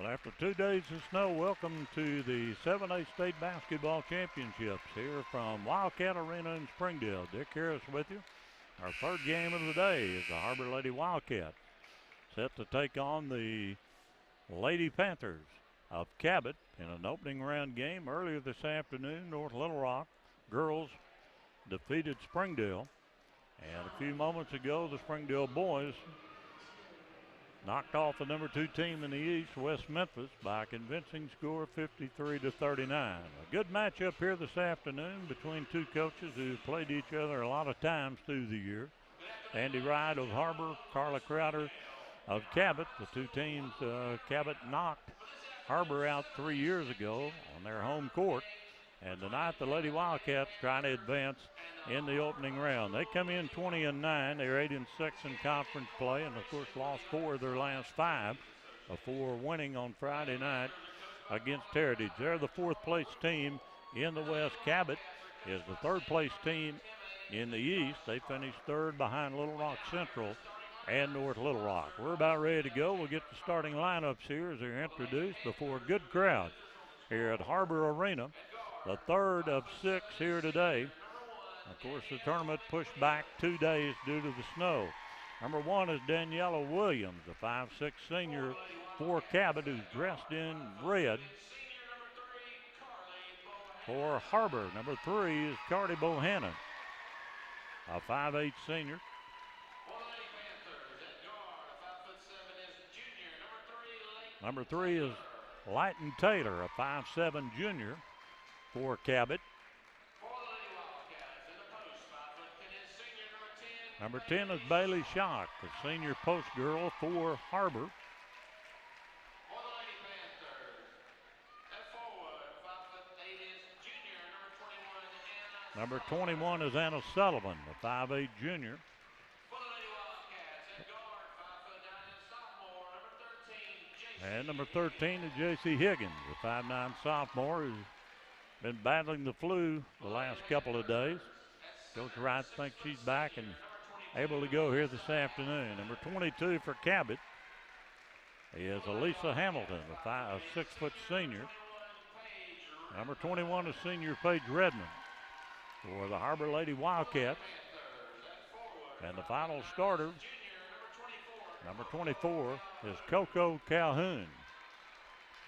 Well, after 2 days of snow, welcome to the 7A State Basketball Championships here from Wildcat Arena in Springdale. Dick Harris with you. Our third game of the day is the Har-Ber Lady Wildcats, set to take on the Lady Panthers of Cabot in an opening round game earlier this afternoon. North Little Rock girls defeated Springdale, and a few moments ago the Springdale boys knocked off the number 2 team in the East, West Memphis, by a convincing score of 53-39. A good matchup here this afternoon between two coaches who played each other a lot of times through the year. Andy Wright of Har-Ber, Carla Crowder of Cabot. The two teams, Cabot knocked Har-Ber out 3 years ago on their home court. And tonight the Lady Wildcats trying to advance in the opening round. They come in 20-9. They're 8-6 in conference play, and of course lost 4 of their last 5 before winning on Friday night against Heritage. They're the 4th place team in the West. Cabot is the 3rd place team in the East. They finished 3rd behind Little Rock Central and North Little Rock. We're about ready to go. We'll get the starting lineups here as they're introduced before a good crowd here at Har-Ber Arena. The 3rd of 6 here today. Of course, the tournament pushed back 2 days due to the snow. Number 1 is Daniela Williams, a 5'6" senior for Cabot, who's dressed in red for Har-Ber. Number 3 is Cardi Bohannon, a 5'8" senior. Number 3 is Lighton Taylor, a 5'7" junior for Cabot. Number 10 is Bailey Schock, the senior post girl for Har-Ber. Number 21 is Anna Sullivan, the 5'8" junior. And number 13 is J.C. Higgins, the 5'9" sophomore who's been battling the flu the last couple of days. Coach Wright thinks she's back and able to go here this afternoon. Number 22 for Cabot is Elisa Hamilton, a 6-foot senior. Number 21 is senior Paige Redmond for the Har-Ber Lady Wildcats. And the final starter, number 24, is Coco Calhoun.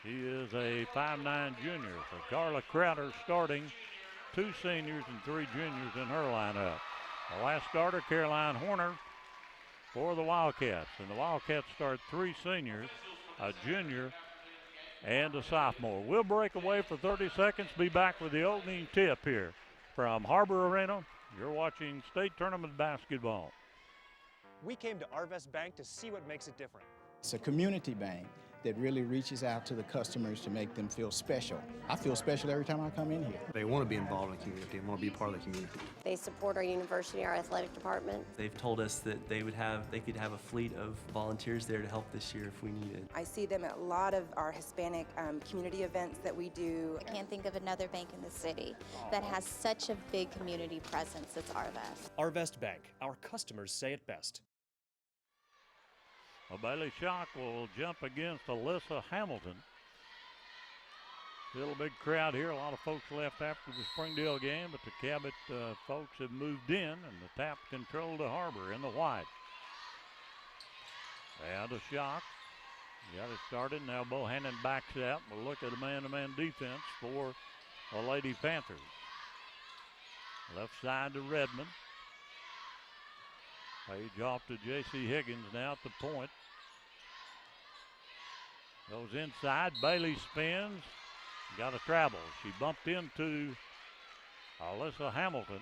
She is a 5'9" junior. So Carla Crowder starting 2 seniors and 3 juniors in her lineup. The last starter, Caroline Horner for the Wildcats. And the Wildcats start 3 seniors, a junior, and a sophomore. We'll break away for 30 seconds. Be back with the opening tip here from Har-Ber Arena. You're watching state tournament basketball. We came to Arvest Bank to see what makes it different. It's a community bank that really reaches out to the customers to make them feel special. I feel special every time I come in here. They want to be involved in the community and want to be part of the community. They support our university, our athletic department. They've told us that they could have a fleet of volunteers there to help this year if we needed. I see them at a lot of our Hispanic community events that we do. I can't think of another bank in the city that has such a big community presence as Arvest. Arvest Bank, our customers say it best. Well, Bailey Schock will jump against Alyssa Hamilton. Still a big crowd here. A lot of folks left after the Springdale game, but the Cabot folks have moved in, and the tap control to Har-Ber in the white. And a Schock. Got it started. Now Bohannon backs out. We'll look at a man-to-man defense for the Lady Panthers. Left side to Redmond. Page off to J.C. Higgins now at the point. Goes inside. Bailey spins. Got a travel. She bumped into Alyssa Hamilton.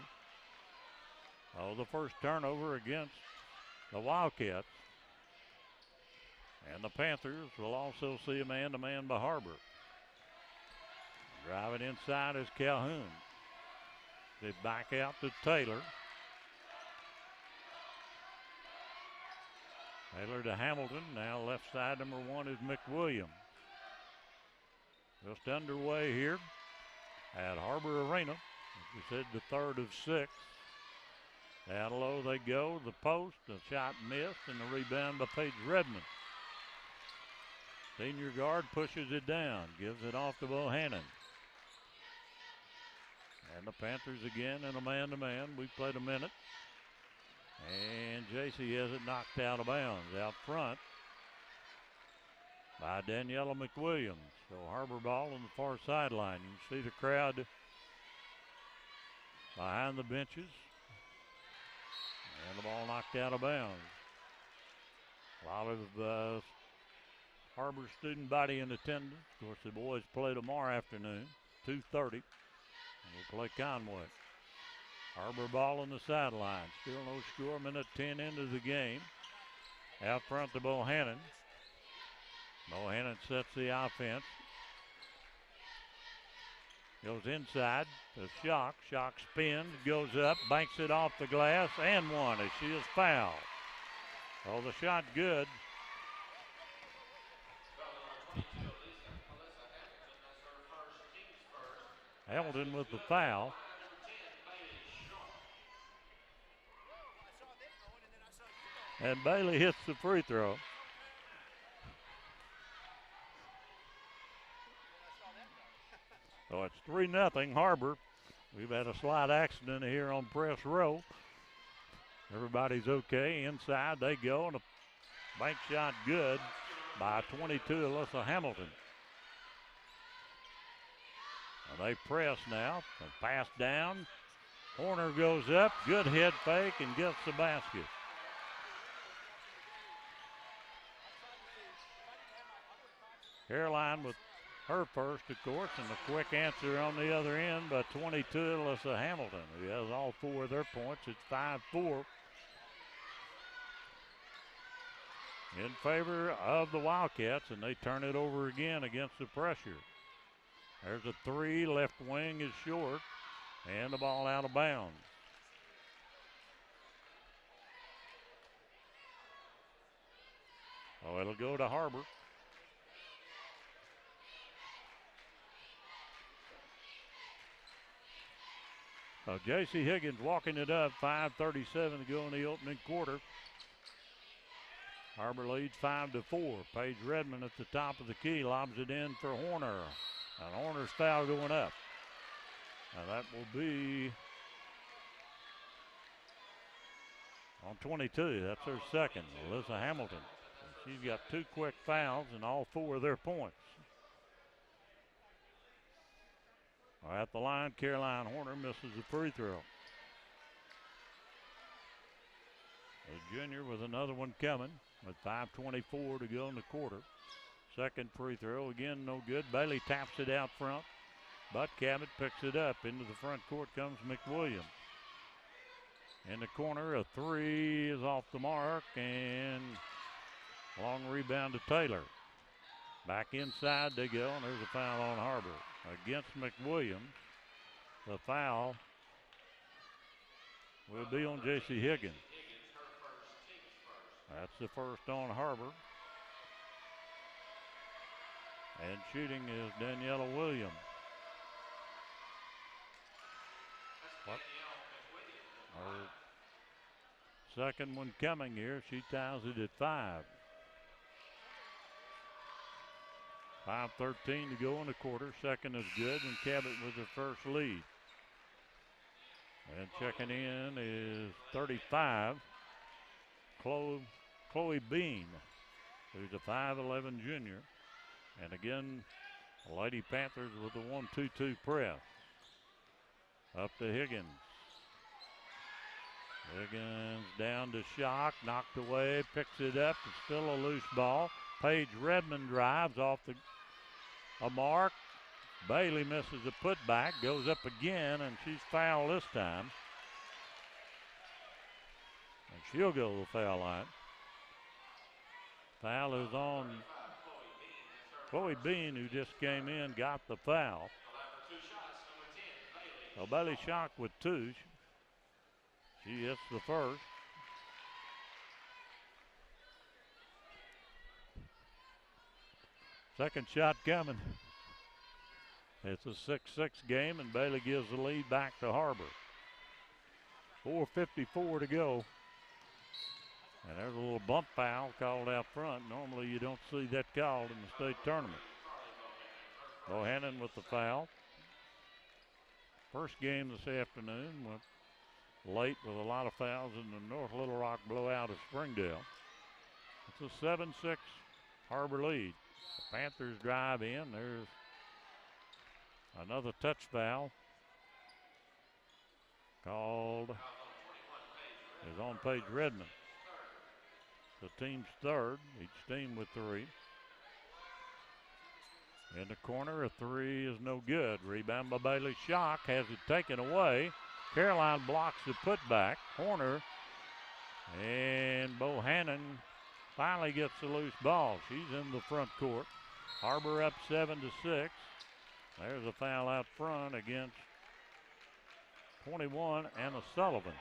Oh, the first turnover against the Wildcats. And the Panthers will also see a man-to-man by Har-Ber. Driving inside is Calhoun. They back out to Taylor. Taylor to Hamilton. Now left side, number 1 is McWilliam. Just underway here at Har-Ber Arena. As we said, the 3rd of 6. Down low they go. The post, the shot missed, and the rebound by Paige Redmond. Senior guard pushes it down, gives it off to Bohannon. And the Panthers again in a man-to-man. We've played a minute. And JC has it knocked out of bounds out front by Daniela McWilliams. So Har-Ber ball on the far sideline. You can see the crowd behind the benches. And the ball knocked out of bounds. A lot of Har-Ber student body in attendance. Of course, the boys play tomorrow afternoon, 2:30. And we'll play Conway. Har-Ber ball on the sideline. Still no score. Minute 10 into the game. Out front to Bohannon. Bohannon sets the offense. Goes inside to Shock. Shock spins, goes up, banks it off the glass, and one as she is fouled. Oh, the shot good. Hamilton with the foul. And Bailey hits the free throw. So it's 3-0 Har-Ber. We've had a slight accident here on press row. Everybody's okay. Inside they go, and a bank shot good by 22, Alyssa Hamilton. And they press now. And pass down. Horner goes up. Good head fake and gets the basket. Caroline with her first, of course, and a quick answer on the other end by 22, Alyssa Hamilton, who has all four of their points. It's 5-4 in favor of the Wildcats, and they turn it over again against the pressure. There's a three, left wing is short, and the ball out of bounds. Oh, it'll go to Har-Ber. So J.C. Higgins walking it up, 5:37 to go in the opening quarter. Har-Ber leads 5-4. Paige Redmond at the top of the key, lobs it in for Horner. And Horner's foul going up. Now that will be on 22. That's her second, Alyssa Hamilton. She's got two quick fouls and all four of their points. At the line, Caroline Horner misses the free throw. A junior with another one coming with 5:24 to go in the quarter. Second free throw, again no good. Bailey taps it out front, but Cabot picks it up. Into the front court comes McWilliams. In the corner, a three is off the mark, and long rebound to Taylor. Back inside they go, and there's a foul on Har-Ber. Against McWilliams, the foul will be on J.C. Higgins. That's the first on Har-Ber. And shooting is Daniela Williams. Her second one coming here. She ties it at 5. 5:13 to go in the quarter. Second is good, and Cabot with her first lead. And checking in is 35, Chloe Bean, who's a 5'11 junior. And again, the Lady Panthers with the 1-2-2 press. Up to Higgins. Higgins down to Shock, knocked away, picks it up. It's still a loose ball. Paige Redmond drives off a mark. Bailey misses a putback, goes up again, and she's fouled this time. And she'll go to the foul line. Foul is on Chloe Bean, who just came in, got the foul. So Bailey Shock with 2. She hits the first. Second shot coming. It's a 6-6 game, and Bailey gives the lead back to Har-Ber. 4:54 to go And there's a little bump foul called out front. Normally you don't see that called in the state tournament. Bohannon with the foul. First game this afternoon went late with a lot of fouls in the North Little Rock blowout of Springdale. It's a 7-6 Har-Ber lead. The Panthers drive in. There's another touch foul called is on Paige Redmond. The team's third, each team with 3. In the corner, a 3 is no good. Rebound by Bailey Schock, has it taken away. Caroline blocks the putback. Horner and Bohannon finally gets the loose ball. She's in the front court. Har-Ber up 7-6. There's a foul out front against 21, Anna Sullivan.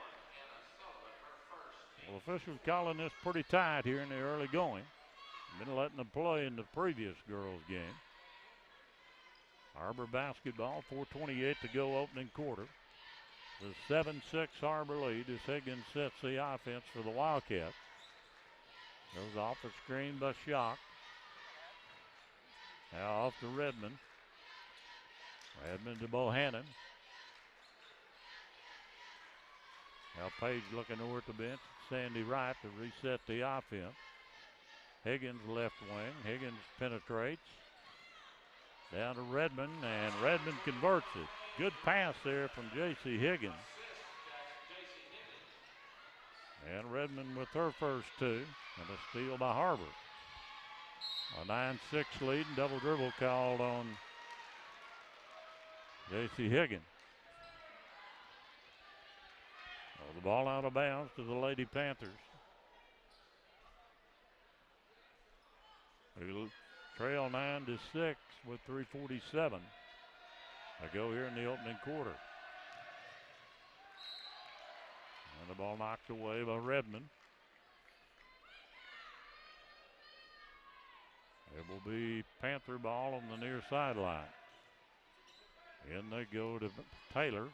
Well, officials calling this pretty tight here in the early going. Been letting them play in the previous girls' game. Har-Ber basketball, 4:28 to go opening quarter. The 7-6 Har-Ber lead as Higgins sets the offense for the Wildcats. Goes off the screen by Schock. Now off to Redmond. Redmond to Bohannon. Now Page looking over at the bench. Sandy Wright to reset the offense. Higgins left wing. Higgins penetrates. Down to Redmond, and Redmond converts it. Good pass there from J.C. Higgins. And Redmond with her first 2, and a steal by Har-Ber. A 9-6 lead, and double dribble called on J.C. Higgins. Well, the ball out of bounds to the Lady Panthers. We'll trail 9-6 with 3:47 to go here in the opening quarter. And the ball knocked away by Redmond. It will be Panther ball on the near sideline. In they go to Taylor.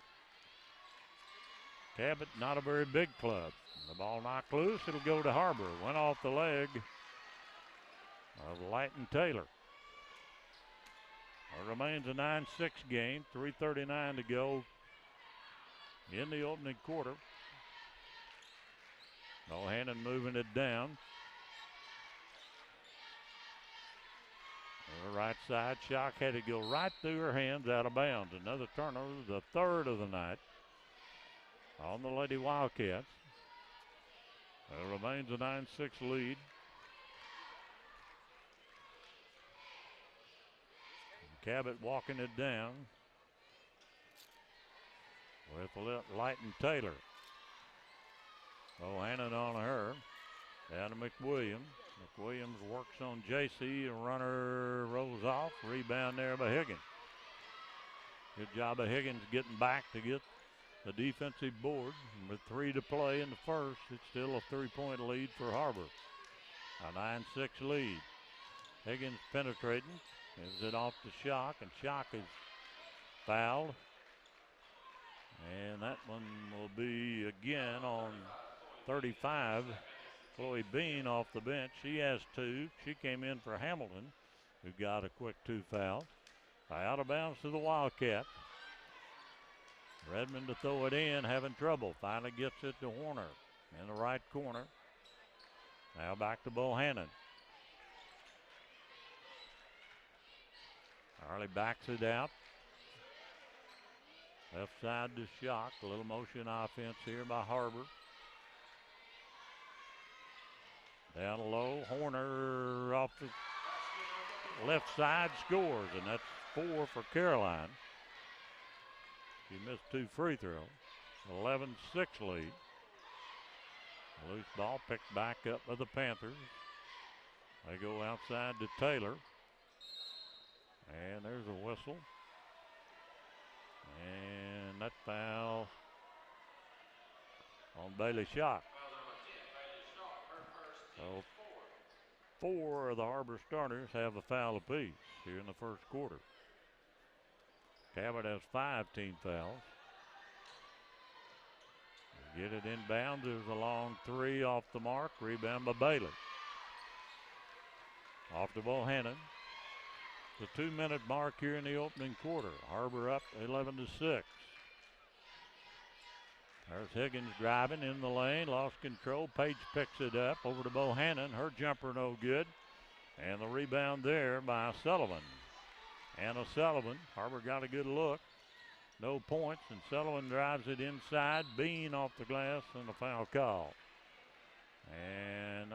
Cabot, not a very big club. The ball knocked loose. It'll go to Har-Ber. Went off the leg of Lighton Taylor. It remains a 9-6 game. 3:39 to go in the opening quarter. Bohannon moving it down. On the right side, Schock had to go right through her hands, out of bounds. Another turnover, the third of the night on the Lady Wildcats. It remains a 9-6 lead. Cabot walking it down with Lighton Taylor. Bohannon on her. Down to McWilliams. McWilliams works on JC. A runner rolls off. Rebound there by Higgins. Good job of Higgins getting back to get the defensive board. And with 3 to play in the first, it's still a 3-point lead for Har-Ber. A 9-6 lead. Higgins penetrating. Gives it off to Schock, and Schock is fouled. And that one will be again on 35. Chloe Bean off the bench. She has 2. She came in for Hamilton, who got a quick 2 fouls. Out of bounds to the Wildcats. Redmond to throw it in, having trouble. Finally gets it to Horner in the right corner. Now back to Bohannon. Harley backs it out. Left side to Schock. A little motion offense here by Har-Ber. Down low, Horner off the left side scores, and that's 4 for Caroline. She missed 2 free throws. 11-6 lead. Loose ball picked back up by the Panthers. They go outside to Taylor. And there's a whistle. And that foul on Bailey Schock. So 4 of the Har-Ber starters have a foul apiece here in the first quarter. Cabot has 5 team fouls. Get it inbound. There's a long three off the mark. Rebound by Bailey. Off to Bohannon. The 2-minute mark here in the opening quarter. Har-Ber up 11-6. There's Higgins driving in the lane. Lost control. Page picks it up. Over to Bohannon. Her jumper no good. And the rebound there by Sullivan. Anna Sullivan. Har-Ber got a good look. No points, and Sullivan drives it inside. Bean off the glass, and a foul call. And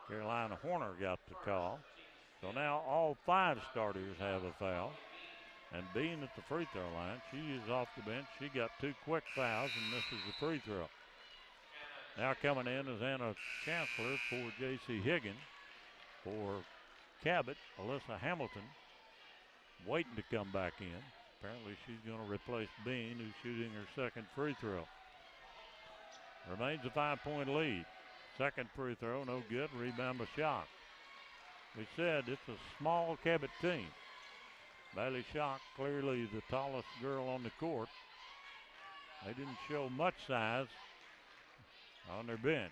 Carolina Horner got the call. So now all 5 starters have a foul. And Bean at the free throw line. She is off the bench. She got 2 quick fouls and misses the free throw. Now coming in is Anna Chancellor for J.C. Higgins. For Cabot, Alyssa Hamilton waiting to come back in. Apparently she's going to replace Bean, who's shooting her second free throw. Remains a 5-point lead. Second free throw, no good. Rebound by Schock. We said it's a small Cabot team. Bailey Schock, clearly the tallest girl on the court. They didn't show much size on their bench.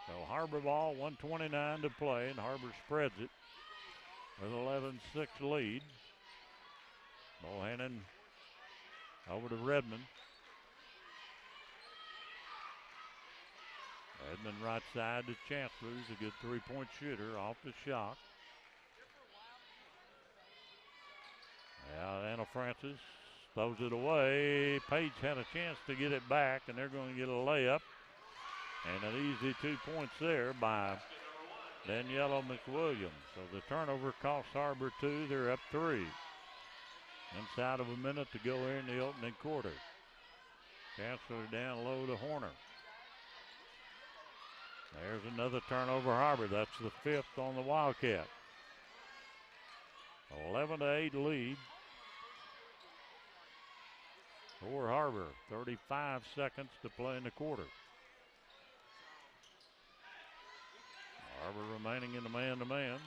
So Har-Ber ball, 1:29 to play, and Har-Ber spreads it with 11-6 lead. Bohannon over to Redmond. Redmond right side to Chancellor, who's a good 3-point shooter off the shot. Now Anna Francis throws it away. Page had a chance to get it back, and they're going to get a layup. And an easy 2 points there by Daniela McWilliams. So the turnover costs Har-Ber 2. They're up 3. Inside of a minute to go here in the opening quarter. Chancellor down low to Horner. There's another turnover Har-Ber. That's the 5th on the Wildcat. 11-8 lead for Har-Ber. 35 seconds to play in the quarter. Har-Ber remaining in the man-to-man.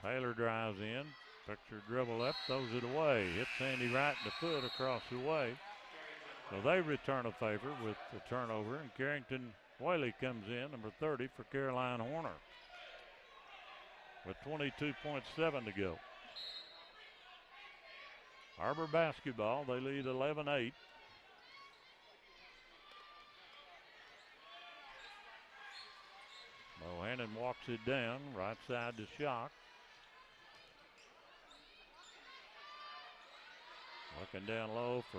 Taylor drives in. Picks her dribble up, throws it away. Hits Sandy right in the foot across the way. So they return a favor with the turnover, and Carrington Whaley comes in, number 30 for Caroline Horner, with 22.7 to go. Har-Ber basketball, they lead 11-8. Bohannon walks it down, right side to Schock. Looking down low for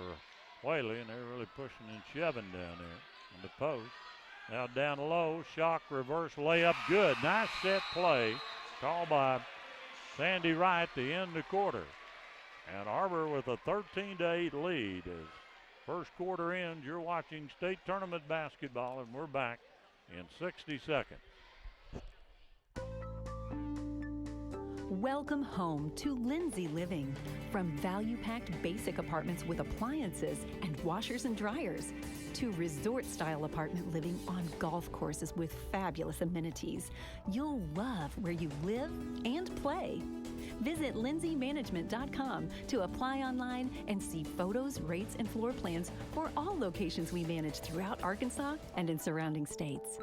Whaley, and they're really pushing and shoving down there on the post. Now down low, Schock reverse layup, good. Nice set play, called by Sandy Wright to end the quarter. And Har-Ber with a 13-8 lead. As first quarter ends, you're watching state tournament basketball, and we're back in 60 seconds. Welcome home to Lindsay Living. From value-packed basic apartments with appliances and washers and dryers to resort-style apartment living on golf courses with fabulous amenities, you'll love where you live and play. Visit lindsaymanagement.com to apply online and see photos, rates, and floor plans for all locations we manage throughout Arkansas and in surrounding states.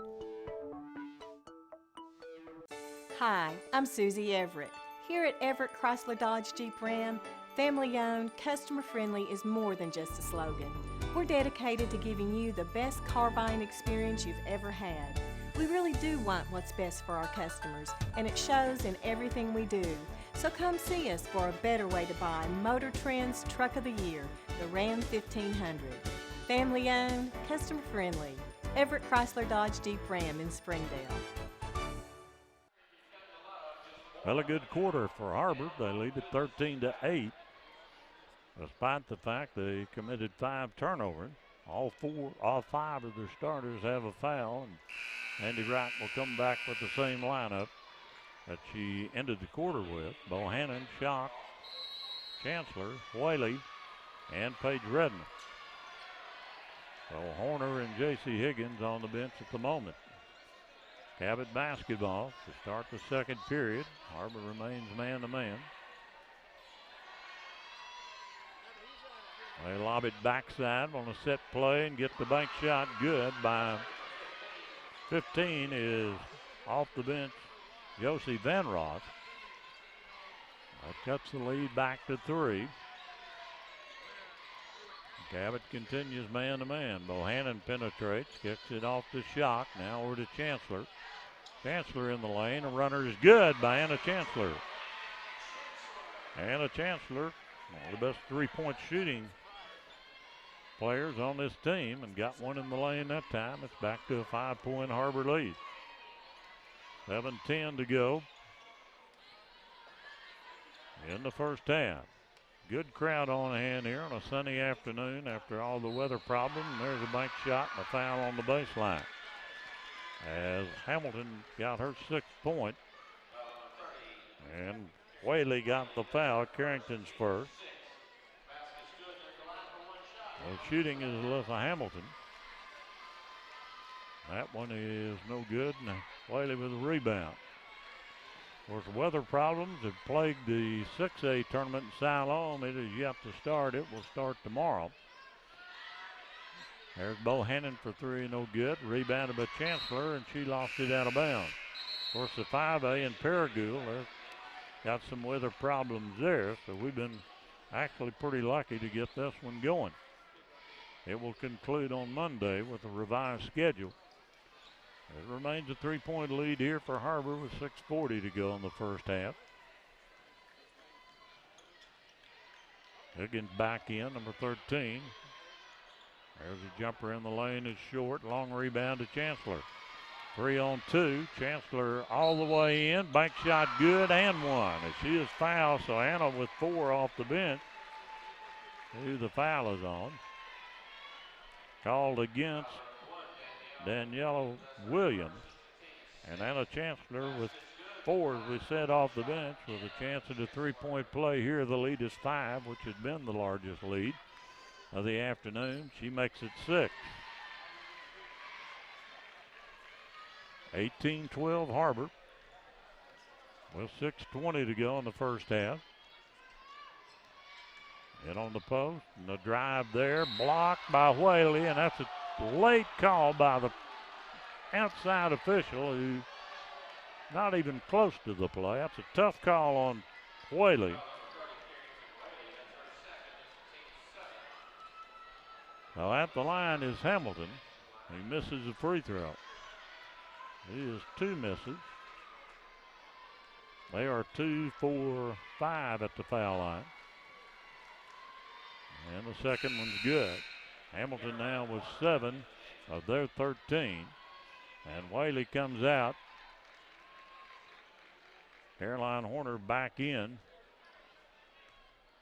Hi, I'm Susie Everett. Here at Everett Chrysler Dodge Jeep Ram, family-owned, customer-friendly is more than just a slogan. We're dedicated to giving you the best car buying experience you've ever had. We really do want what's best for our customers, and it shows in everything we do. So come see us for a better way to buy Motor Trend's Truck of the Year, the Ram 1500. Family-owned, customer-friendly. Everett Chrysler Dodge Jeep Ram in Springdale. Well, a good quarter for Har-Ber. They lead at 13-8. Despite the fact they committed 5 turnovers. All 5 of their starters have a foul, and Andy Wright will come back with the same lineup that she ended the quarter with. Bohannon, Schock, Chancellor, Whaley, and Paige Redmond. So Horner and J.C. Higgins on the bench at the moment. Cabot basketball to start the second period. Har-Ber remains man-to-man. They lob it backside on a set play and get the bank shot good by 15 is off the bench, Josie Van Ross. That cuts the lead back to 3. Cabot continues man-to-man. Bohannon penetrates, kicks it off to Schock. Now over to Chancellor. Chancellor in the lane. A runner is good by Anna Chancellor. Anna Chancellor, one of the best three-point shooting players on this team, and got one in the lane that time. It's back to a 5-point Har-Ber lead. 7:10 to go in the first half. Good crowd on hand here on a sunny afternoon after all the weather problem. There's a bank shot and a foul on the baseline, as Hamilton got her 6th point. And Whaley got the foul, Carrington's first. Well, shooting is Alyssa Hamilton. That one is no good, and Whaley with a rebound. Of course, weather problems have plagued the 6A tournament in Siloam. It is yet to start. It will start tomorrow. There's Bohannon for 3, no good. Rebounded by Chancellor, and she lost it out of bounds. Of course, the 5A in Paragould, they've got some weather problems there, so we've been actually pretty lucky to get this one going. It will conclude on Monday with a revised schedule. It remains a 3-point lead here for Har-Ber with 6:40 to go in the first half. Higgins back in, number 13. There's a jumper in the lane, is short. Long rebound to Chancellor. 3-on-2. Chancellor all the way in. Bank shot good and one. As she is fouled, so Anna with 4 off the bench. Who the foul is on. Called against Daniela Williams. And Anna Chancellor with 4, as we said, off the bench with a chance at a 3-point play here. The lead is 5, which has been the largest lead of the afternoon. She makes it 6. 18-12 Har-Ber with 6:20 to go in the first half. In on the post, and the drive there, blocked by Whaley, and that's a late call by the outside official who not even close to the play. That's a tough call on Whaley. Now at the line is Hamilton. He misses a free throw. He is 2 misses. They are 2 for 5 at the foul line. And the second one's good. Hamilton now with 7 of their 13. And Whaley comes out. Caroline Horner back in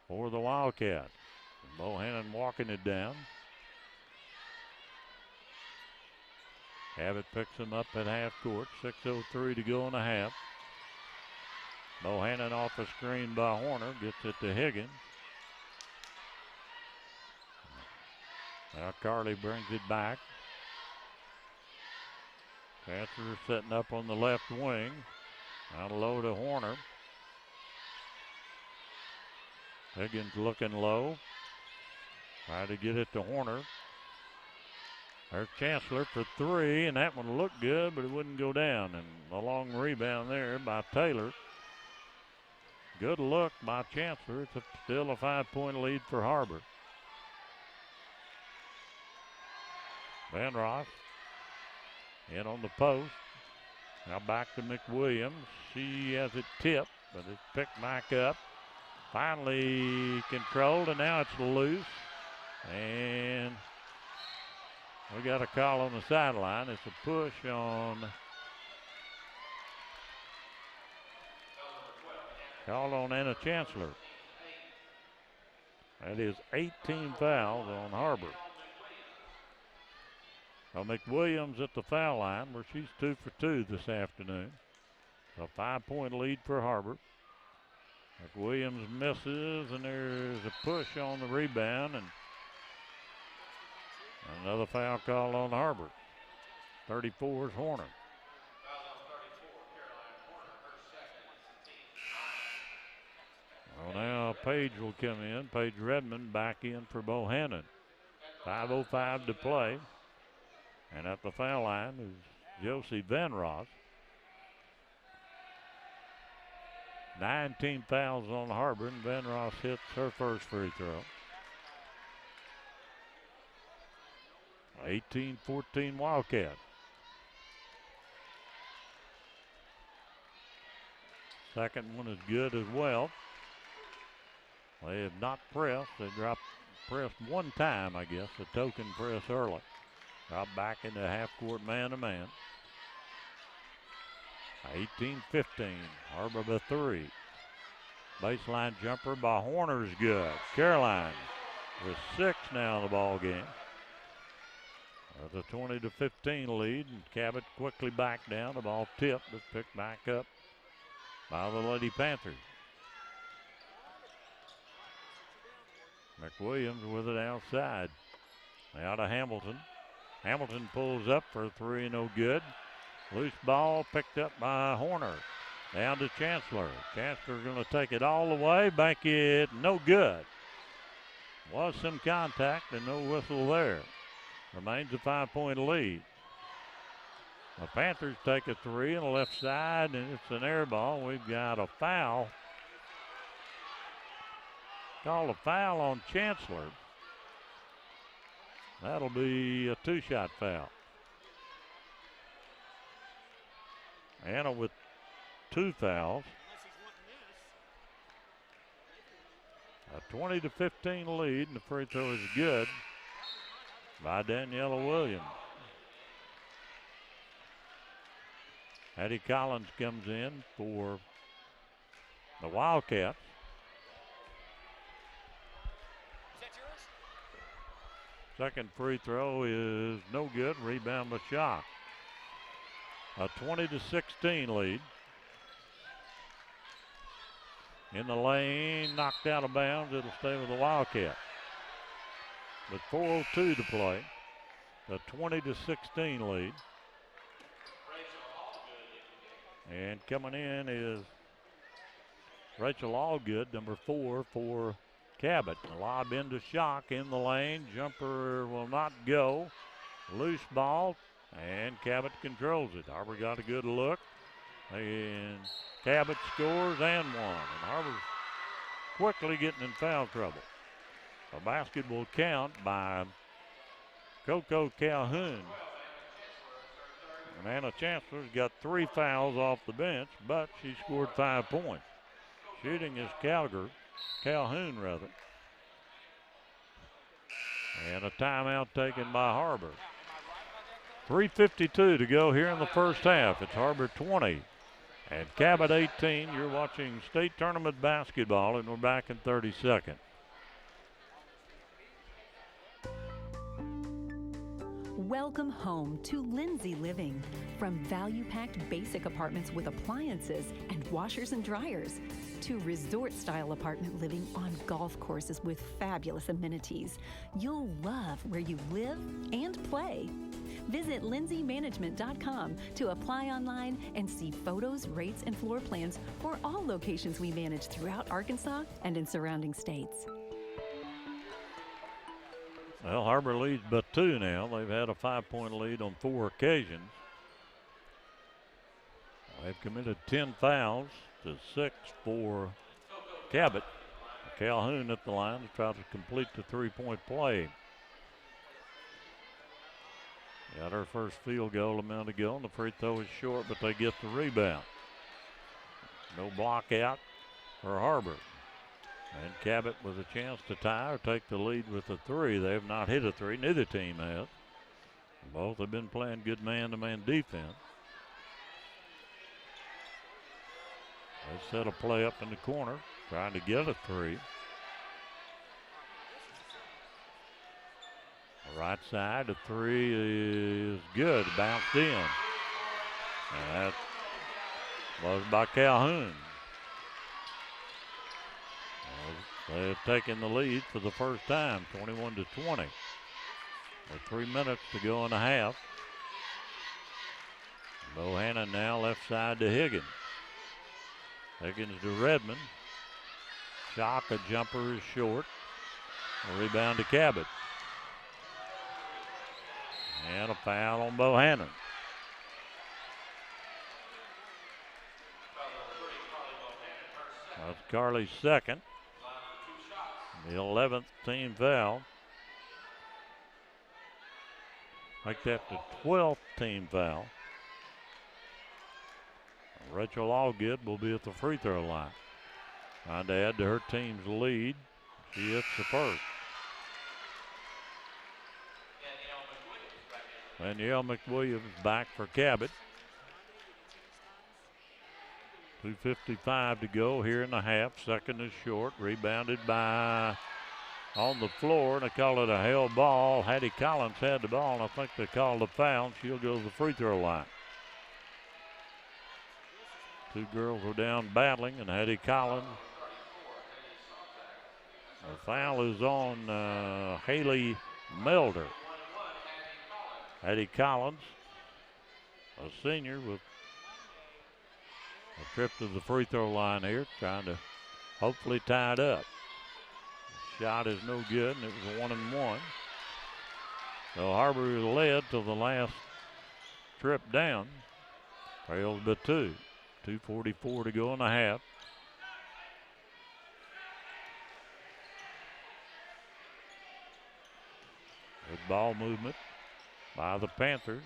for the Wildcats. Bohannon walking it down. Cabot picks him up at half court. 6:03 to go in the half. Bohannon off a screen by Horner. Gets it to Higgins. Now Carly brings it back. Chancellor setting up on the left wing. Out low to Horner. Higgins looking low. Try to get it to Horner. There's Chancellor for 3, and that one looked good, but it wouldn't go down. And a long rebound there by Taylor. Good look by Chancellor. It's still a 5-point lead for Har-Ber. Van Ross in on the post. Now back to McWilliams. She has it tipped, but it's picked back up. Finally controlled, and now it's loose. And we got a call on the sideline. It's a push on. Call on Anna Chancellor. That is 18 fouls on Har-Ber. Now McWilliams at the foul line, where she's 2 for 2 this afternoon. A 5-point lead for Har-Ber. McWilliams misses, and there's a push on the rebound, and another foul call on Har-Ber. 34 is Horner. Well, now Page will come in. Paige Redmond back in for Bohannon. 5:05 to play. And at the foul line is Josie Van Ross. 19 fouls on Har-Ber, and Van Ross hits her first free throw. 18-14 Wildcats. Second one is good as well. They have not pressed. They pressed one time, I guess, a token press early. Drop back into half-court man-to-man. 18-15, Har-Ber by 3. Baseline jumper by Horner's good. Caroline with 6 now in the ball game. The 20-15 lead, and Cabot quickly back down. The ball tipped, but picked back up by the Lady Panthers. McWilliams with it outside. Now to Hamilton. Hamilton pulls up for a 3, no good. Loose ball picked up by Horner. Down to Chancellor. Chancellor going to take it all the way. Bank it, no good. Was some contact and no whistle there. Remains a 5-point lead. The Panthers take a 3 on the left side, and it's an air ball. We've got a foul. Called a foul on Chancellor. That'll be a 2-shot foul. Anna with 2 fouls. A 20-15 lead, and the free throw is good by Daniela Williams. Addie Collins comes in for the Wildcats. Second free throw is no good. Rebound by Shaw. A 20-16 lead. In the lane, knocked out of bounds. It'll stay with the Wildcats. With 4:02 to play, a 20-16 lead. And coming in is Rachel Allgood, number 4 for Cabot. A lob into Shock in the lane. Jumper will not go. Loose ball, and Cabot controls it. Har-Ber got a good look, and Cabot scores and one. And Har-Ber's quickly getting in foul trouble. A basketball count by Coco Calhoun. And Anna Chancellor's got 3 fouls off the bench, but she scored 5 points. Shooting is Calhoun rather. And a timeout taken by Har-Ber. 3:52 to go here in the first half. It's Har-Ber 20 and Cabot 18. You're watching state tournament basketball, and we're back in 30 seconds. Welcome home to Lindsay Living. From value-packed basic apartments with appliances and washers and dryers to resort-style apartment living on golf courses with fabulous amenities, you'll love where you live and play. Visit lindsaymanagement.com to apply online and see photos, rates, and floor plans for all locations we manage throughout Arkansas and in surrounding states. Well, Har-Ber leads by 2 now. They've had a 5-point lead on 4 occasions. They've committed 10 fouls to 6 for Cabot. Calhoun at the line to try to complete the 3-point play. Got her first field goal a minute ago, and the free throw is short, but they get the rebound. No block out for Har-Ber. And Cabot with a chance to tie or take the lead with a 3. They have not hit a 3. Neither team has. Both have been playing good man-to-man defense. They set a play up in the corner, trying to get a 3. Right side, the 3 is good, bounced in. And that was by Calhoun. They have taken the lead for the first time, 21-20. With 3 minutes to go in the half. Bohannon now left side to Higgins. Higgins to Redmond. Shock, a jumper is short. A rebound to Cabot. And a foul on Bohannon. That's Carly's second. The 11th team foul. Make that the 12th team foul. Rachel Allgood will be at the free throw line. Trying to add to her team's lead. She hits the first. Danielle McWilliams back for Cabot. 2:55 to go here in the half. Second is short. Rebounded by on the floor, and they call it a held ball. Hattie Collins had the ball, and I think they called a foul. She'll go to the free throw line. Two girls were down battling, and Hattie Collins. The foul is on Haley Melder. Hattie Collins, a senior, with a trip to the free throw line here, trying to hopefully tie it up. The shot is no good, and it was a 1-and-1. So Har-Ber led till the last trip down. Trails by 2. 2:44 to go in the half. Good ball movement by the Panthers.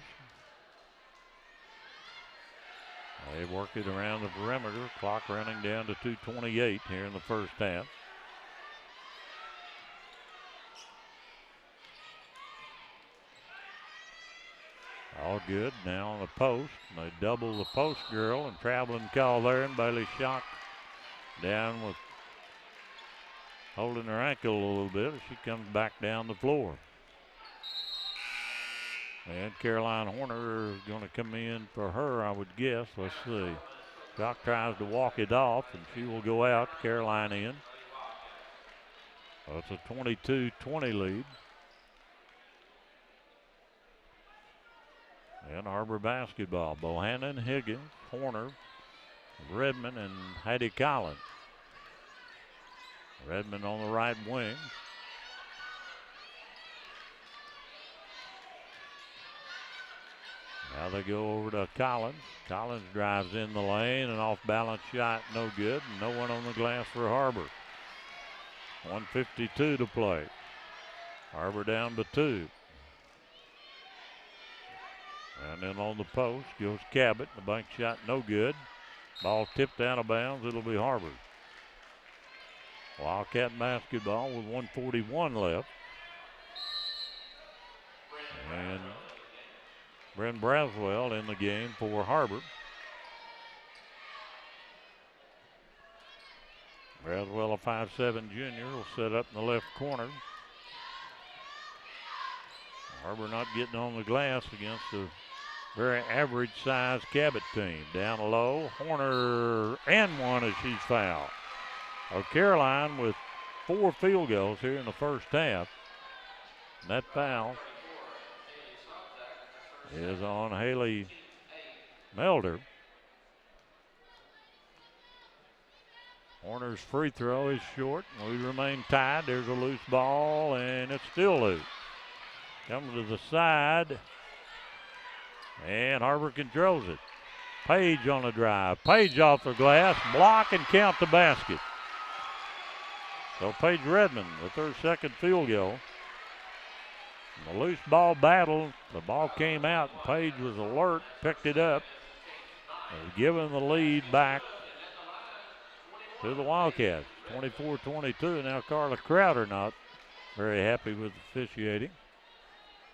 They work it around the perimeter. Clock running down to 2:28 here in the first half. All good now on the post. They double the post girl, and traveling call there, and Bailey Shock down with holding her ankle a little bit as she comes back down the floor. And Caroline Horner is going to come in for her, I would guess. Let's see. Shock tries to walk it off, and she will go out. Caroline in. So it's a 22-20 lead. And Har-Ber basketball. Bohannon, Higgins, Horner, Redmond, and Hattie Collins. Redmond on the right wing. Now they go over to Collins. Collins drives in the lane, and off balance shot, no good. No one on the glass for Har-Ber. 1:52 to play. Har-Ber down by 2. And then on the post goes Cabot. The bank shot no good. Ball tipped out of bounds. It'll be Har-Ber. Wildcat basketball with 1:41 left. And Bryn Braswell in the game for Har-Ber. Braswell, a 5'7" junior, will set up in the left corner. Har-Ber not getting on the glass against a very average size Cabot team. Down low, Horner and one as she's fouled. Caroline with 4 field goals here in the first half. And that foul is on Haley Melder. Horner's free throw is short. We remain tied. There's a loose ball, and it's still loose. Comes to the side, and Har-Ber controls it. Page on the drive. Page off the glass, block, and count the basket. So Paige Redmond with her second field goal. In the loose ball battle, the ball came out, and Page was alert, picked it up, and giving the lead back to the Wildcats. 24-22. Now Carla Crowder not very happy with the officiating.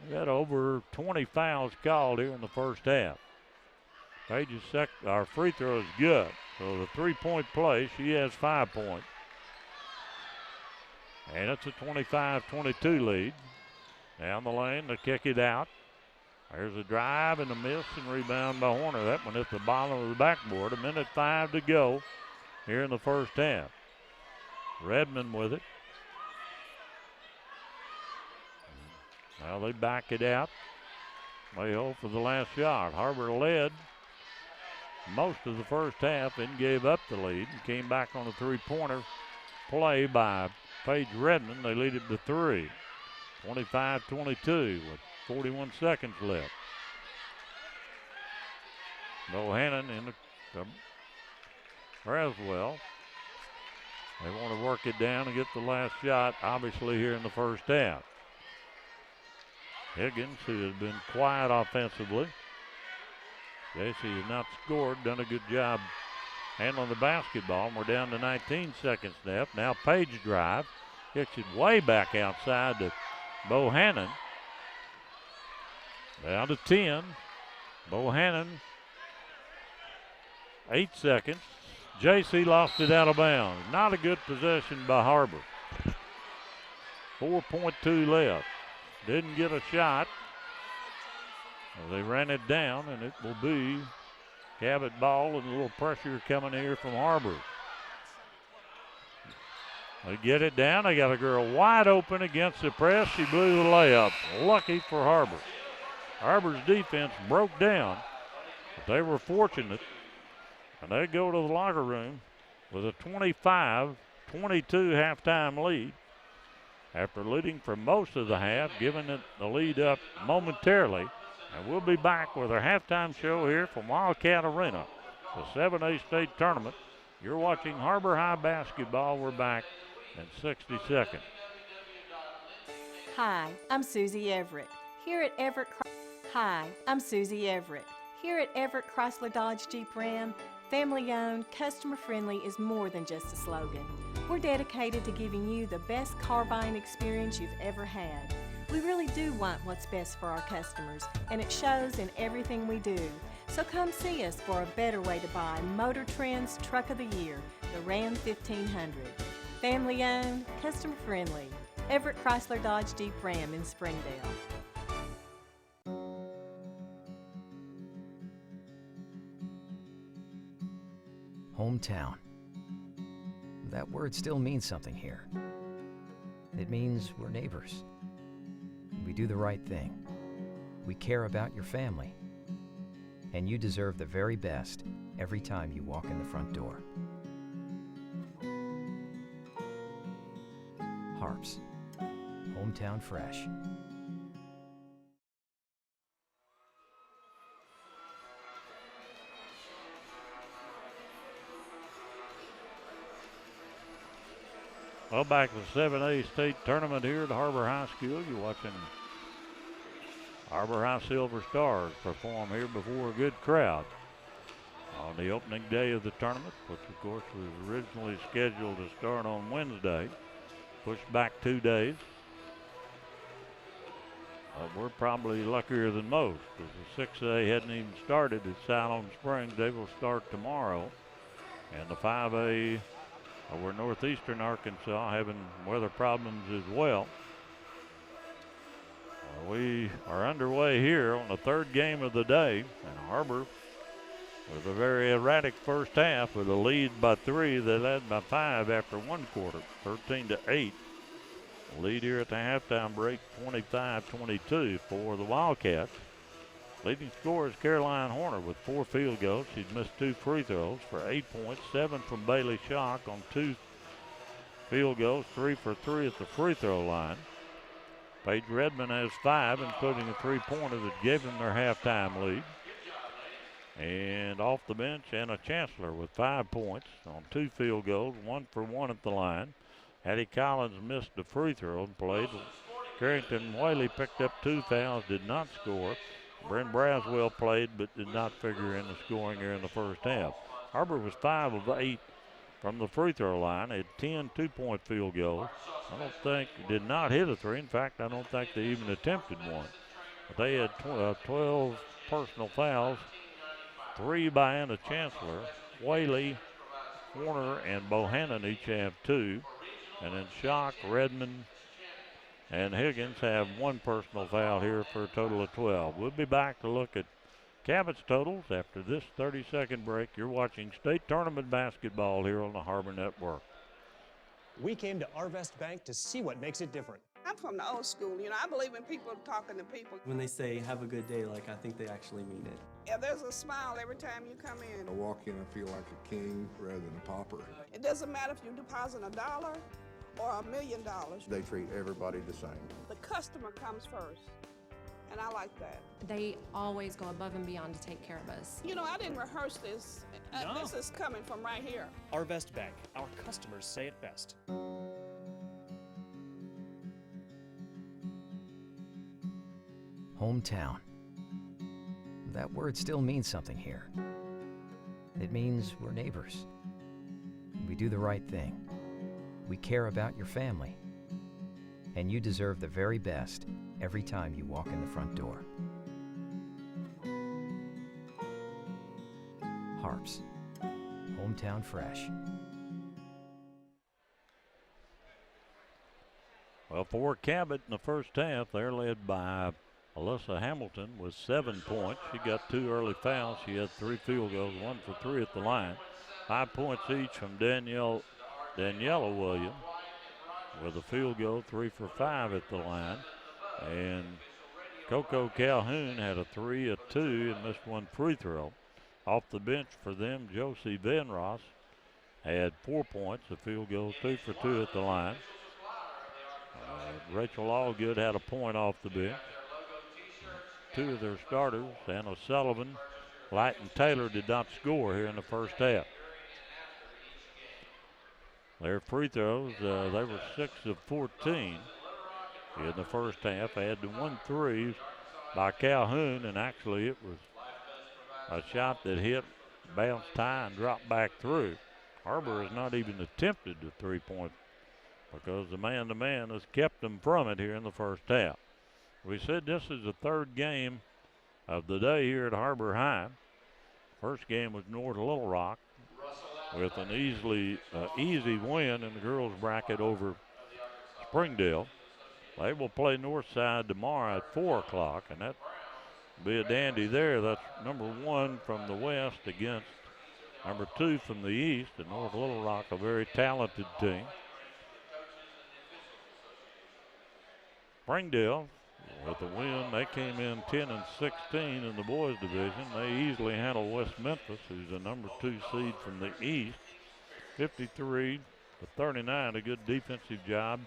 We got over 20 fouls called here in the first half. Page's our free throw is good. So the 3-point play, she has 5 points. And it's a 25-22 lead. Down the lane, they kick it out. There's a drive and a miss and rebound by Horner. That one hit the bottom of the backboard. 1:05 to go here in the first half. Redmond with it. Now they back it out. They hold for the last shot. Har-Ber led most of the first half and gave up the lead and came back on a 3-pointer play by Paige Redmond. They lead it to 3. 25-22 with 41 seconds left. Bohannon in the Braswell. They want to work it down and get the last shot, obviously, here in the first half. Higgins, who has been quiet offensively. JC has not scored, done a good job handling the basketball. And we're down to 19 seconds left. Now Page drive. Kicks it way back outside to Bohannon. Down to 10. Bohannon, 8 seconds. JC lost it out of bounds. Not a good possession by Har-Ber. 4.2 left. Didn't get a shot. Well, they ran it down, and it will be Cabot ball and a little pressure coming here from Har-Ber. They get it down. They got a girl wide open against the press. She blew the layup. Lucky for Har-Ber. Har-Ber's defense broke down, but they were fortunate. And they go to the locker room with a 25-22 halftime lead. After leading for most of the half, giving it the lead up momentarily. And we'll be back with our halftime show here from Wildcat Arena, the 7A state tournament. You're watching Har-Ber High basketball. We're back in 60 seconds. Hi, I'm Susie Everett. Here at Everett Chrysler Dodge Jeep Ram, family-owned, customer-friendly is more than just a slogan. We're dedicated to giving you the best car buying experience you've ever had. We really do want what's best for our customers, and it shows in everything we do. So come see us for a better way to buy Motor Trend's Truck of the Year, the Ram 1500. Family-owned, customer-friendly. Everett Chrysler Dodge Jeep Ram in Springdale. Hometown. That word still means something here. It means we're neighbors. We do the right thing. We care about your family. And you deserve the very best every time you walk in the front door. Harps. Hometown fresh. Well, back to the 7A state tournament here at Har-Ber High School. You're watching Har-Ber High Silver Stars perform here before a good crowd on the opening day of the tournament, which of course was originally scheduled to start on Wednesday, pushed back 2 days. We're probably luckier than most because the 6A hadn't even started at Siloam Springs. They will start tomorrow. And the 5A, we're northeastern Arkansas, having weather problems as well. We are underway here on the third game of the day, and Har-Ber with a very erratic first half with a lead by 3. They led by 5 after one quarter, 13-8. Lead here at the halftime break, 25-22 for the Wildcats. Leading scorer is Caroline Horner with 4 field goals. She's missed 2 free throws for 8 points, 7 from Bailey Schock on 2 field goals, 3 for 3 at the free throw line. Paige Redmond has 5, including a 3-pointer that gave them their halftime lead. And off the bench, Anna Chancellor with 5 points on 2 field goals, 1 for 1 at the line. Addie Collins missed the free throw and played. Carrington Whaley picked up 2 fouls, did not score. Bryn Braswell played but did not figure in the scoring here in the first half. Har-Ber was 5 of 8 from the free throw line. Had 10 2-point field goals. Did not hit a 3. In fact, I don't think they even attempted one. But they had 12 personal fouls, 3 by Anna Chancellor. Whaley, Horner, and Bohannon each have 2. And then Schock, Redmond, and Higgins have 1 personal foul here for a total of 12. We'll be back to look at Cabot's totals after this 30-second break. You're watching state tournament basketball here on the Har-Ber Network. We came to Arvest Bank to see what makes it different. I'm from the old school. You know, I believe in people talking to people. When they say have a good day, like I think they actually mean it. Yeah, there's a smile every time you come in. I walk in and feel like a king rather than a pauper. It doesn't matter if you deposit $1 or $1 million. They treat everybody the same. The customer comes first, and I like that. They always go above and beyond to take care of us. You know, I didn't rehearse this. No. This is coming from right here. Arvest Bank, our customers say it best. Hometown. That word still means something here. It means we're neighbors. We do the right thing. We care about your family. And you deserve the very best every time you walk in the front door. Harps. Hometown fresh. Well, for Cabot in the first half, they're led by Alyssa Hamilton with 7 points. She got 2 early fouls. She had 3 field goals, 1 for 3 at the line. 5 points each from Daniela Williams with a field goal, 3 for 5 at the line. And Coco Calhoun had a 3, a 2, and missed 1 free throw. Off the bench for them, Josie Van Ross had 4 points, a field goal, 2 for 2 at the line. Rachel Allgood had a point off the bench. 2 of their starters, Anna Sullivan, Light, and Taylor did not score here in the first half. Their free throws, they were 6 of 14 in the first half. They had 1 3 by Calhoun, and actually it was a shot that hit, bounced high, and dropped back through. Har-Ber has not even attempted the 3-point because the man-to-man has kept them from it here in the first half. We said this is the 3rd game of the day here at Har-Ber High. First game was North Little Rock with an easy win in the girls bracket over Springdale. They will play Northside tomorrow at 4 o'clock, and that will be a dandy there. That's number 1 from the west against number 2 from the east, and North Little Rock, a very talented team. Springdale, with the win, they came in 10 and 16 in the boys division. They easily handled West Memphis, who's the number 2 seed from the east, 53-39. A good defensive job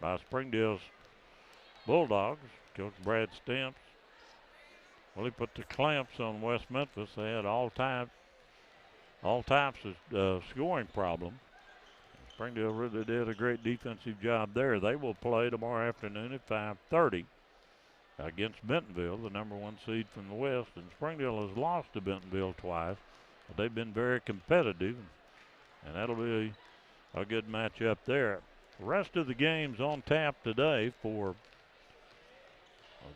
by Springdale's Bulldogs. Coach Brad Stamps, well, he put the clamps on West Memphis. They had all types of scoring problems. Springdale really did a great defensive job there. They will play tomorrow afternoon at 5:30 against Bentonville, the number 1 seed from the west. And Springdale has lost to Bentonville twice, but they've been very competitive, and that'll be a good matchup there. The rest of the games on tap today for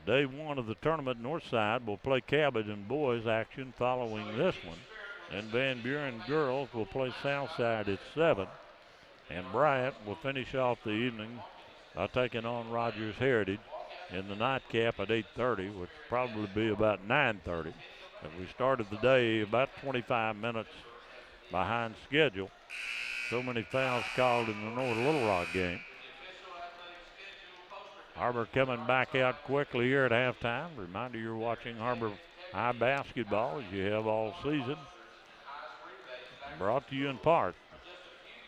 day 1 of the tournament. Northside will play Cabot in boys action following this one. And Van Buren girls will play Southside at 7. And Bryant will finish off the evening by taking on Rogers Heritage in the nightcap at 8:30, which will probably be about 9:30. And we started the day about 25 minutes behind schedule. So many fouls called in the North Little Rock game. Har-Ber coming back out quickly here at halftime. Reminder, you're watching Har-Ber High basketball as you have all season. Brought to you in part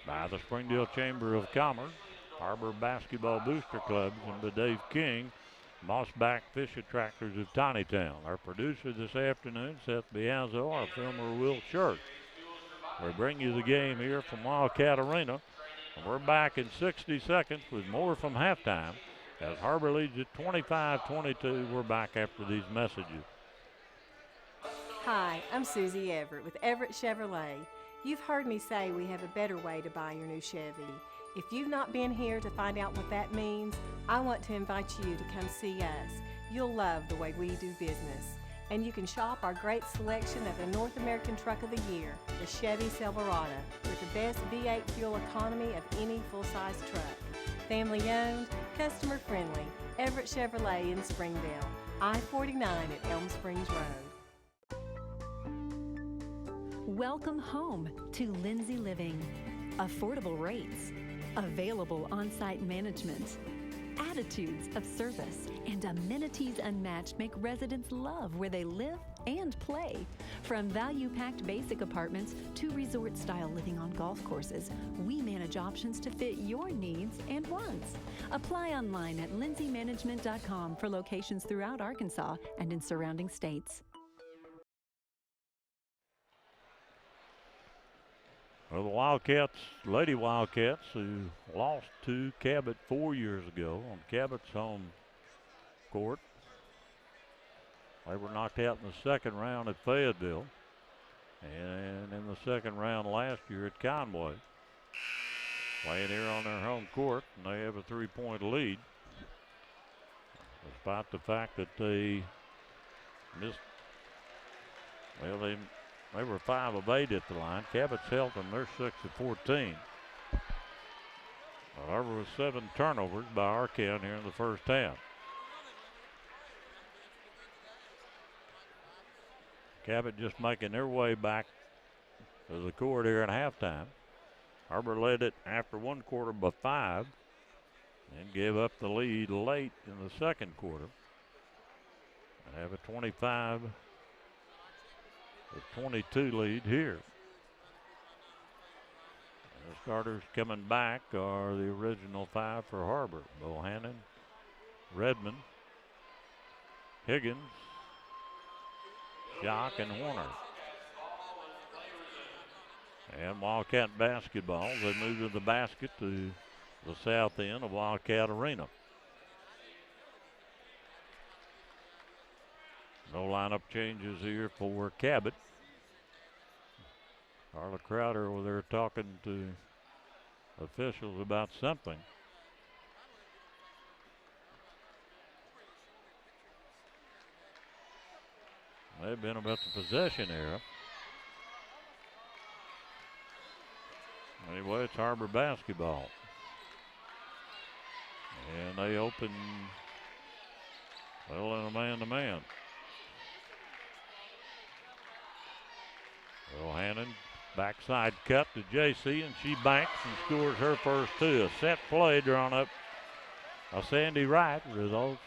by the Springdale Chamber of Commerce, Har-Ber Basketball Booster Clubs, and the Dave King Mossback Fish Attractors of Tinytown. Our producer this afternoon, Seth Biazzo, our filmer, Will Church. We bring you the game here from Wildcat Arena, and we're back in 60 seconds with more from halftime as Har-Ber leads at 25-22. We're back after these messages. Hi, I'm Susie Everett with Everett Chevrolet. You've heard me say we have a better way to buy your new Chevy. If you've not been here to find out what that means, I want to invite you to come see us. You'll love the way we do business. And you can shop our great selection of the North American Truck of the Year, the Chevy Silverado, with the best V8 fuel economy of any full-size truck. Family owned, customer friendly, Everett Chevrolet in Springdale, I-49 at Elm Springs Road. Welcome home to Lindsay Living. Affordable rates, available on-site management, attitudes of service, and amenities unmatched make residents love where they live and play. From value-packed basic apartments to resort-style living on golf courses, we manage options to fit your needs and wants. Apply online at lindsaymanagement.com for locations throughout Arkansas and in surrounding states. Well, the Wildcats, Lady Wildcats, who lost to Cabot 4 years ago on Cabot's home court. They were knocked out in the second round at Fayetteville and in the second round last year at Conway. Playing here on their home court, and they have a 3-point lead. Despite the fact that they missed, well, they were 5 of 8 at the line. Cabot's held them. They're 6 of 14. However, with 7 turnovers by our count here in the first half. Cabot just making their way back to the court here at halftime. Har-Ber led it after one quarter by 5 and gave up the lead late in the second quarter. And have a 25-22 lead here. And the starters coming back are the original 5 for Har-Ber. Bohannon, Redmond, Higgins, Jock, and Warner. And Wildcat basketball, they move to the basket to the south end of Wildcat Arena. No lineup changes here for Cabot. Carla Crowder over there talking to officials about something. May have been about the possession era. Anyway, it's Har-Ber basketball. And they open, well, in a man-to-man. Bohannon, backside cut to JC, and she banks and scores her first 2. A set play drawn up by Sandy Wright results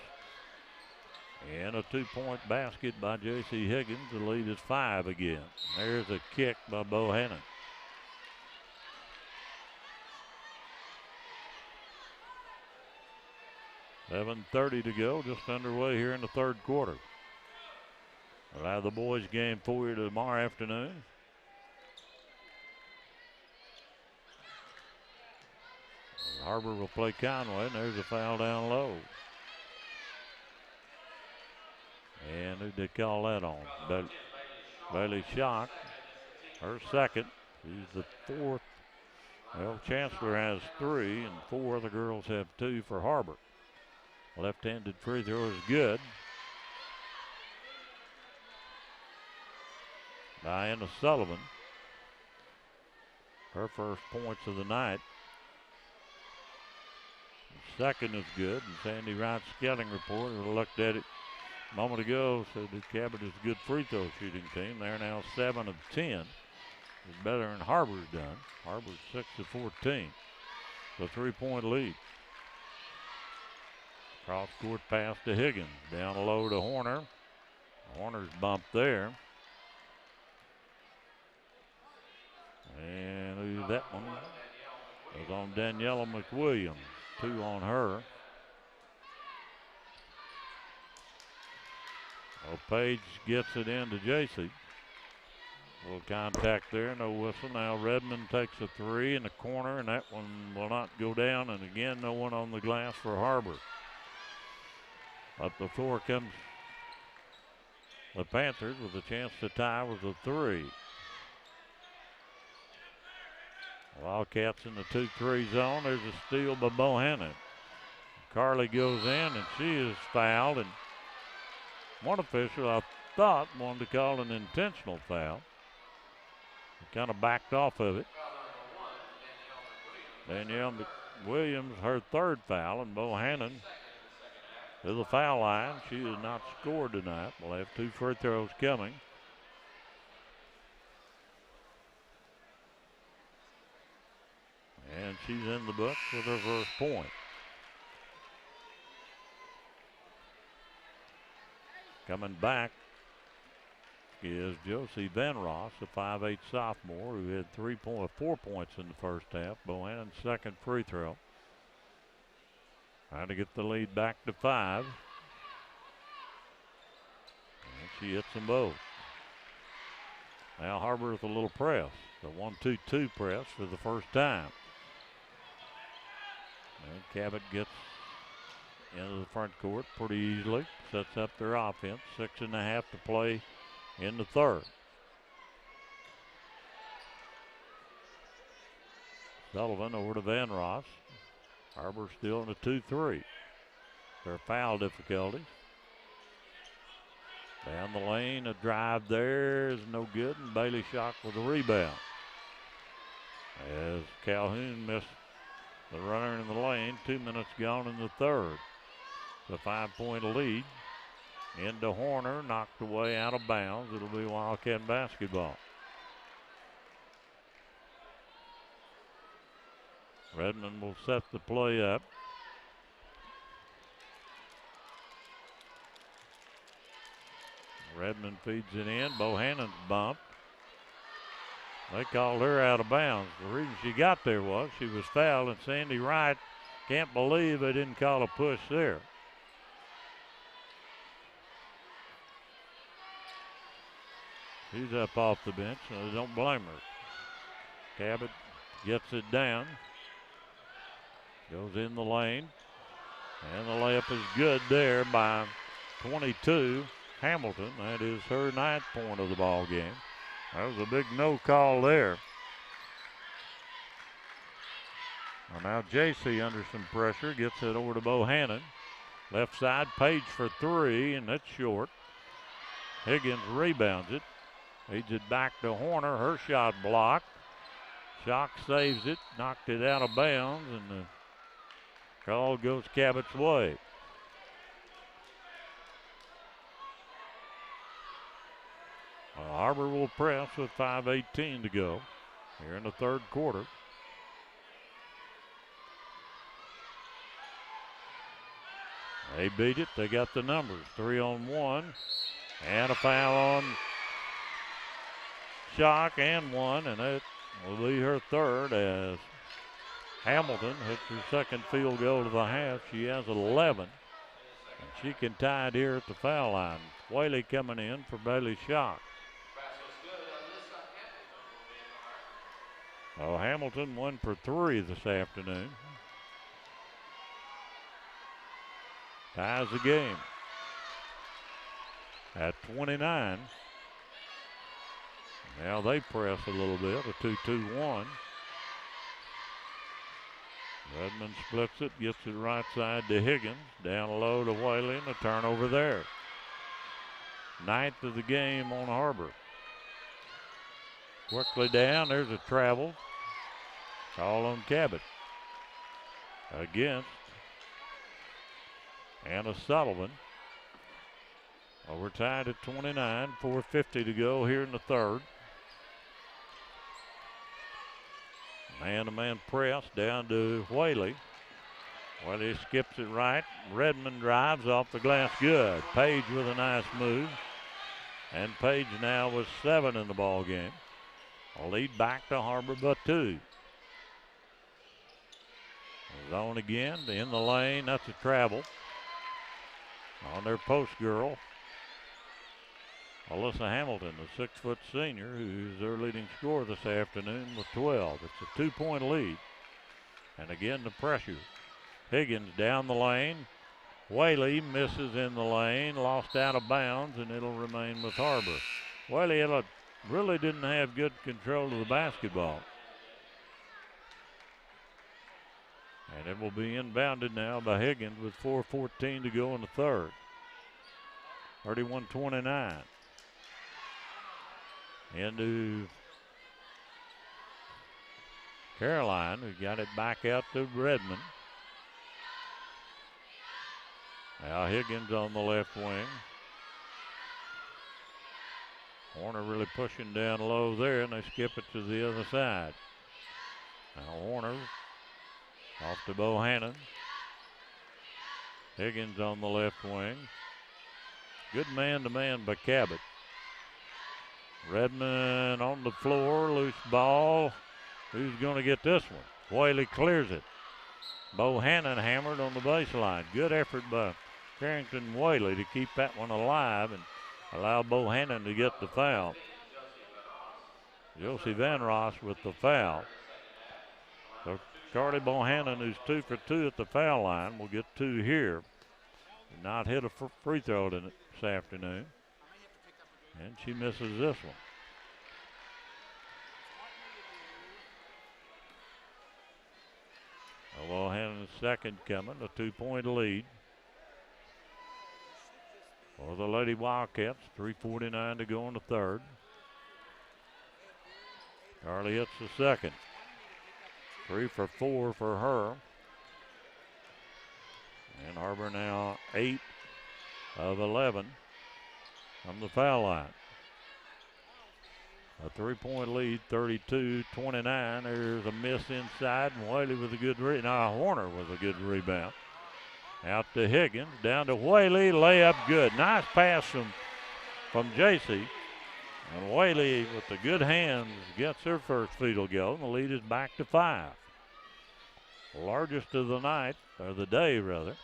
in a 2-point basket by JC Higgins. The lead is 5 again. There's a kick by Bohannon. .30 to go, just underway here in the third quarter. We'll have the boys game for you tomorrow afternoon. Har-Ber will play Conway, and there's a foul down low. And who did call that on? Bailey Schock, her second. She's the 4th. Well, Chancellor has 3, and 4 of the girls have 2 for Har-Ber. Left-handed free throw is good. Diana Sullivan. Her first points of the night. The second is good. And Sandy Wright's scouting report, I looked at it a moment ago, said that Cabot is a good free throw shooting team. They're now 7 of 10. It's better than Har-Ber's done. Har-Ber's 6 of 14. So 3-point lead. Cross court pass to Higgins. Down low to Horner. Horner's bumped there. And that one was on Daniela McWilliams. 2 on her. Well, Page gets it into JC. Little contact there, no whistle. Now Redmond takes a 3 in the corner, and that one will not go down. And again, no one on the glass for Har-Ber. Up the floor comes the Panthers with a chance to tie with a 3. Wildcats in the 2-3 zone. There's a steal by Bohannon. Carly goes in, and she is fouled. And one official, I thought, wanted to call an intentional foul. He kind of backed off of it. Danielle Williams, her 3rd foul, and Bohannon to the foul line. She has not scored tonight. We'll have 2 free throws coming. And she's in the books with her first point. Coming back is Josie Van Ross, a 5'8" sophomore who had 4 points in the first half. Bohannon's second free throw. Trying to get the lead back to 5. And she hits them both. Now Har-Ber with a little press. The 1-2-2 press for the first time. And Cabot gets into the front court pretty easily. Sets up their offense. 6.5 to play in the third. Sullivan over to Van Ross. Har-Ber still in a 2-3. Their foul difficulties. Down the lane, a drive there is no good, and Bailey Schock with a rebound. As Calhoun missed the runner in the lane, 2 minutes gone in the third. The 5-point lead into Horner, knocked away out of bounds. It'll be Wildcat basketball. Redmond will set the play up. Redmond feeds it in. Bohannon's bumped. They called her out of bounds. The reason she got there was she was fouled, and Sandy Wright can't believe they didn't call a push there. She's up off the bench, so they don't blame her. Cabot gets it down. Goes in the lane. And the layup is good there by 22. Hamilton. That is her 9th point of the ball game. That was a big no call there. Well, now JC under some pressure. Gets it over to Bohannon. Left side, Page for 3, and that's short. Higgins rebounds it. Feeds it back to Horner. Her shot blocked. Schock saves it. Knocked it out of bounds, and the call goes Cabot's way. Har-Ber will press with 5:18 to go here in the third quarter. They beat it. They got the numbers. 3-on-1 and a foul on Schock and 1, and it will be her third as Hamilton hits her second field goal of the half. She has 11, and she can tie it here at the foul line. Whaley coming in for Bailey Schock. Oh, Hamilton 1 for 3 this afternoon. Ties the game at 29. Now they press a little bit, a 2-2-1. Redmond splits it, gets it right side to Higgins. Down low to Whaley, and a turnover there. 9th of the game on Har-Ber. Quickly down, there's a travel. Call on Cabot. Against Anna Sullivan. Well, we're tied at 29, 4:50 to go here in the third. Man-to-man press down to Whaley. Whaley skips it right. Redmond drives off the glass, good. Page with a nice move. And Page now with 7 in the ball game. A lead back to Har-Ber by 2. Zone again, in the lane, that's a travel. On their post girl, Alyssa Hamilton, the 6-foot senior, who's their leading scorer this afternoon with 12. It's a 2-point lead. And again, the pressure. Higgins down the lane. Whaley misses in the lane, lost out of bounds, and it'll remain with Har-Ber. Whaley really didn't have good control of the basketball. And it will be inbounded now by Higgins with 4:14 to go in the third. 31-29. Into Caroline, who got it back out to Redmond. Now Higgins on the left wing. Horner really pushing down low there, and they skip it to the other side. Now Horner off to Bohannon. Higgins on the left wing. Good man-to-man by Cabot. Redmond on the floor, loose ball. Who's going to get this one? Whaley clears it. Bohannon hammered on the baseline. Good effort by Carrington Whaley to keep that one alive and allow Bohannon to get the foul. Josie Van Ross with the foul. So Carly Bohannon, who's 2 for 2 at the foul line, will get 2 here. Did not hit a free throw this afternoon. And she misses this one. Bohannon's second coming, a 2-point lead for the Lady Wildcats. 3:49 to go in the third. Carly hits the second. 3 for 4 for her. And Har-Ber now 8 of 11 from the foul line. A 3-point lead, 32-29. There's a miss inside, and Whaley with a good Horner with a good rebound. Out to Higgins, down to Whaley, layup good. Nice pass from JC. And Whaley with the good hands gets her first field goal, and the lead is back to 5. Largest of the night, or the day rather.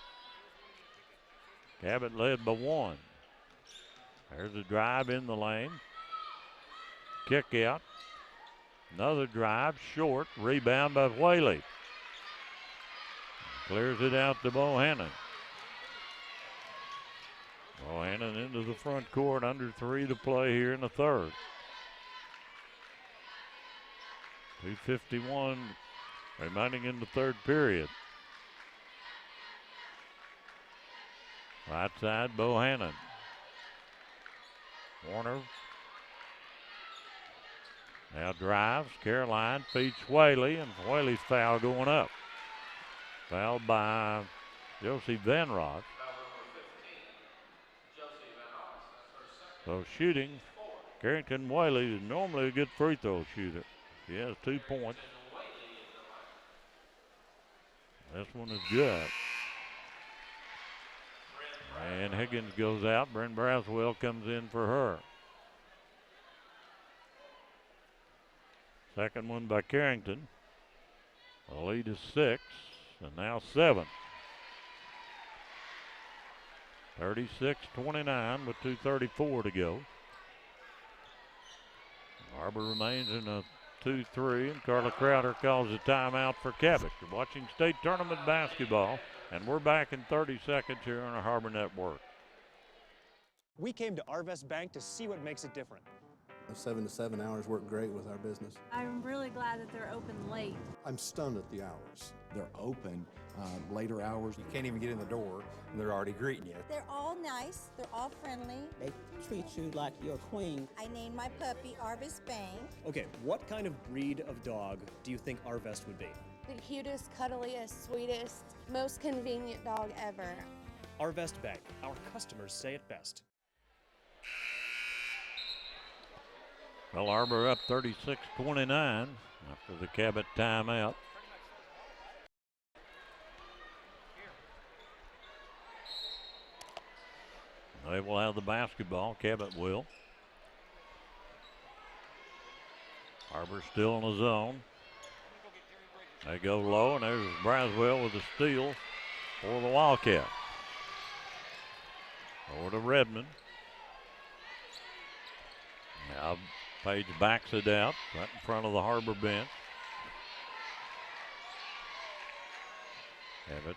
Cabot led by 1. There's a drive in the lane. Kick out. Another drive, short. Rebound by Whaley. Clears it out to Bohannon. Bohannon into the front court, under 3 to play here in the third. 2:51 remaining in the third period. Right side, Bohannon. Warner now drives. Caroline feeds Whaley, and Whaley's foul going up. Fouled by Josie Van Ross. So shooting, Carrington Whaley is normally a good free throw shooter. She has 2 points. This one is good. And Higgins goes out. Bryn Braswell comes in for her. Second one by Carrington. The lead is 6, and now 7. 36-29 with 2:34 to go. Har-Ber remains in a 2-3, and Carla Crowder calls a timeout for Cabot. You're watching state tournament basketball, and we're back in 30 seconds here on our Har-Ber Network. We came to Arvest Bank to see what makes it different. 7 to 7 hours work great with our business. I'm really glad that they're open late. I'm stunned at the hours. They're open later hours. You can't even get in the door, and they're already greeting you. They're all nice. They're all friendly. They treat you like you're a queen. I named my puppy Arvest Bank. Okay, what kind of breed of dog do you think Arvest would be? The cutest, cuddliest, sweetest, most convenient dog ever. Arvest Bank. Our customers say it best. Well, Har-Ber up 36-29 after the Cabot timeout. They will have the basketball. Cabot will. Har-Ber still in the zone. They go low, and there's Braswell with a steal for the Wildcat. Over to Redmond. Now Page backs it out right in front of the Har-Ber bench. Cabot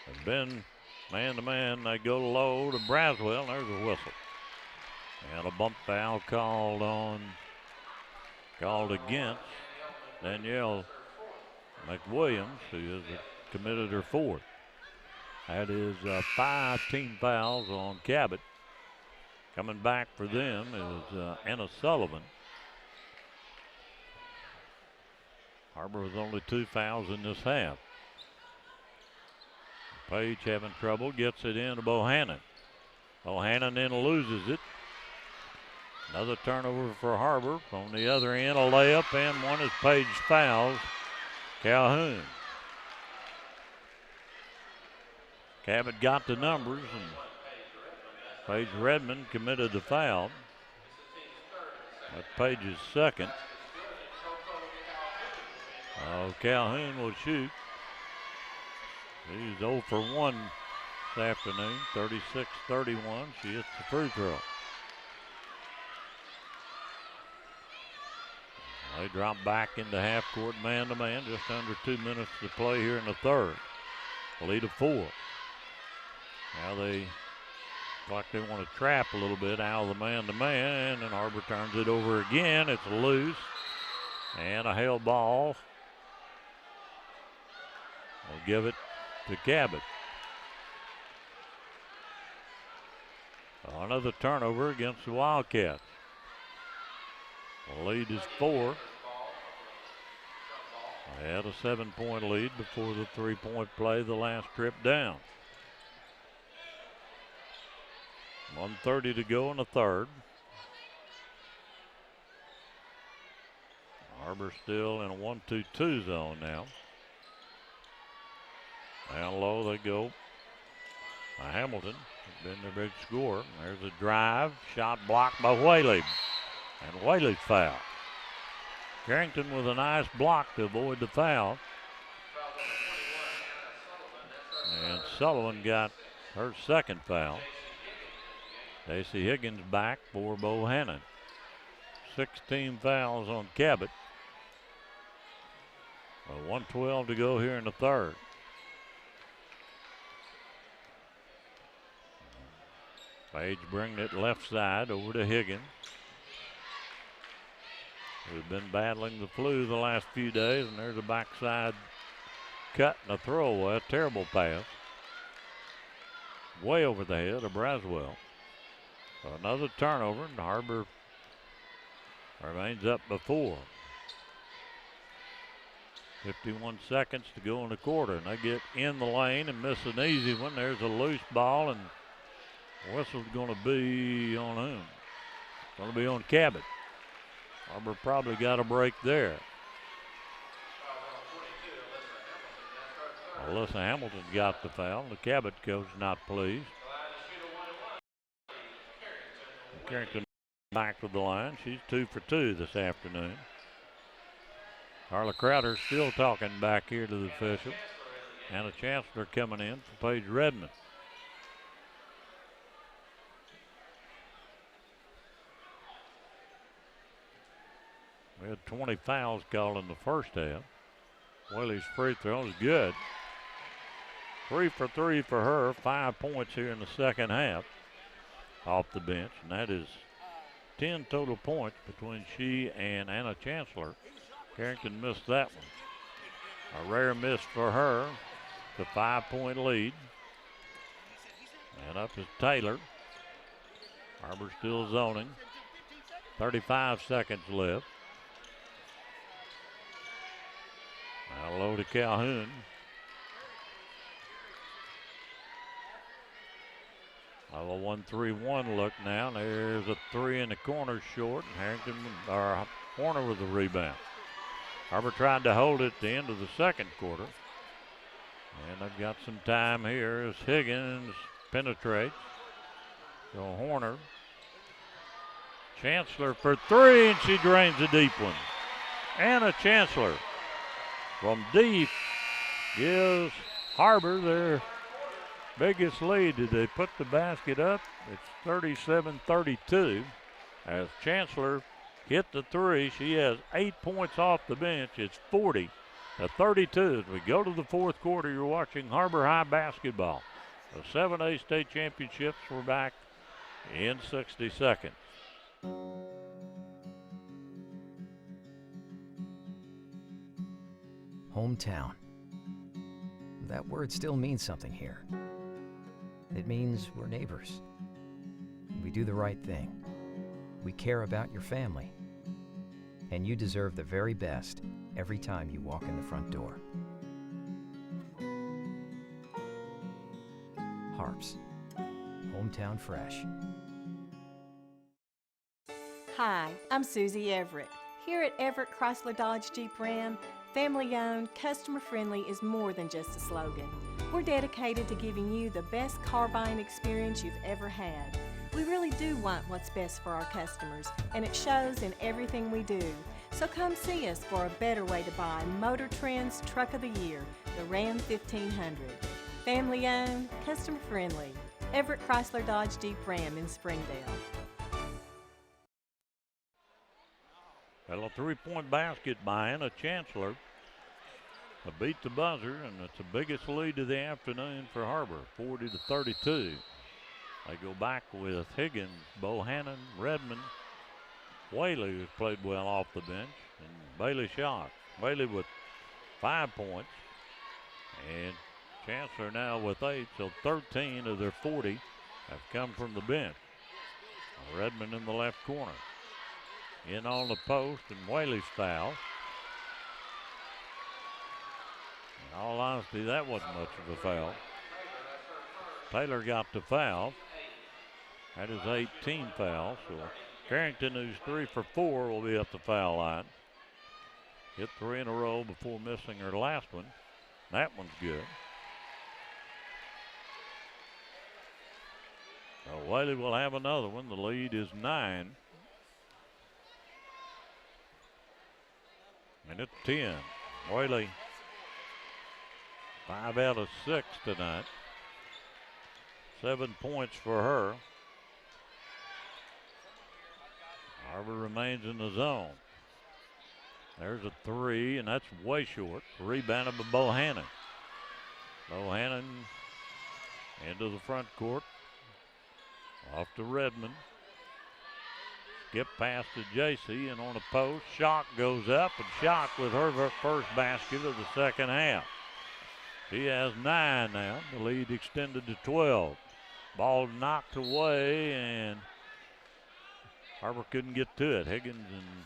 has been man-to-man. They go low to Braswell, and there's a whistle. And a bump foul called against Danielle McWilliams, who has committed her 4th. That is 5 team fouls on Cabot. Coming back for them is Anna Sullivan. Har-Ber with only 2 fouls in this half. Page having trouble, gets it into Bohannon. Bohannon then loses it. Another turnover for Har-Ber. On the other end, a layup and one as Page fouls Calhoun. Cabot got the numbers, and Paige Redmond committed the foul. That's Paige's second. Calhoun will shoot. She's 0 for 1 this afternoon, 36-31. She hits the free throw. They drop back into half court man-to-man. Just under 2 minutes to play here in the third. A lead of 4. Now they look like they want to trap a little bit out of the man-to-man, and Har-Ber turns it over again. It's loose, and a held ball. They'll give it to Cabot. Another turnover against the Wildcats. The lead is 4. They had a 7-point lead before the 3-point play the last trip down. 1:30 to go in the third. Har-Ber still in a 1-2-2 zone now. Down low they go. Hamilton has been their big scorer. There's a drive, shot blocked by Whaley. And Whaley's foul. Carrington with a nice block to avoid the foul. And Sullivan got her second foul. Stacey Higgins back for Bohannon. 16 fouls on Cabot. 1:12 to go here in the third. Page bringing it left side over to Higgins. We've been battling the flu the last few days, and there's a backside cut and a throwaway. A terrible pass. Way over the head of Braswell. So another turnover, and Har-Ber remains up before. 51 seconds to go in the quarter, and they get in the lane and miss an easy one. There's a loose ball, and whistle's going to be on whom? It's going to be on Cabot. Har-Ber probably got a break there. Alyssa Hamilton got the foul. The Cabot coach not pleased. Carrington back to the line. She's 2 for 2 this afternoon. Carla Crowder still talking back here to the official. Anna Chancellor coming in for Paige Redmond. We had 20 fouls called in the first half. Whaley's free throw is good. 3 for 3 for her. 5 points here in the second half off the bench. And that is 10 total points between she and Anna Chancellor. Carrington missed that one. A rare miss for her. The 5-point lead. And up is Taylor. Har-Ber still zoning. 35 seconds left. Now low to Calhoun. A 1-3-1 look now. There's a 3 in the corner short. Harrington or Horner with the rebound. Har-Ber tried to hold it at the end of the second quarter. And they've got some time here as Higgins penetrates. So Horner. Chancellor for 3, and she drains a deep one. Anna Chancellor from deep gives Har-Ber their biggest lead. Did they put the basket up? It's 37-32 as Chancellor hit the 3. She has 8 points off the bench. It's 40-32 as we go to the fourth quarter. You're watching Har-Ber High basketball. The 7A state championships were back in 60 seconds. Hometown. That word still means something here. It means we're neighbors. We do the right thing. We care about your family. And you deserve the very best every time you walk in the front door. Harps. Hometown fresh. Hi, I'm Susie Everett. Here at Everett Chrysler Dodge Jeep Ram, family-owned, customer-friendly is more than just a slogan. We're dedicated to giving you the best car buying experience you've ever had. We really do want what's best for our customers, and it shows in everything we do. So come see us for a better way to buy Motor Trend's Truck of the Year, the Ram 1500. Family owned, customer friendly. Everett Chrysler Dodge Jeep Ram in Springdale. Well, a three-point basket by Anna Chancellor to beat the buzzer, and it's the biggest lead of the afternoon for Har-Ber, 40-32. They go back with Higgins, Bohannon, Redmond, Whaley, who's played well off the bench, and Bailey Shock. Whaley with 5 points, and Chancellor now with 8, so 13 of their 40 have come from the bench. Redmond in the left corner. In on the post, and Whaley's foul. In all honesty, that wasn't much of a foul. Taylor got the foul. That is 18 fouls. So Carrington, who's 3 for 4, will be at the foul line. Hit 3 in a row before missing her last one. That one's good. So Whaley will have another one. The lead is 9. And it's 10. Whaley, 5 out of 6 tonight. 7 points for her. Har-Ber remains in the zone. There's a 3, and that's way short. Rebounded by Bohannon. Bohannon into the front court. Off to Redmond. Skip pass to JC, and on the post, Shock goes up, and Shock with her first basket of the second half. She has 9 now. The lead extended to 12. Ball knocked away, and Har-Ber couldn't get to it. Higgins and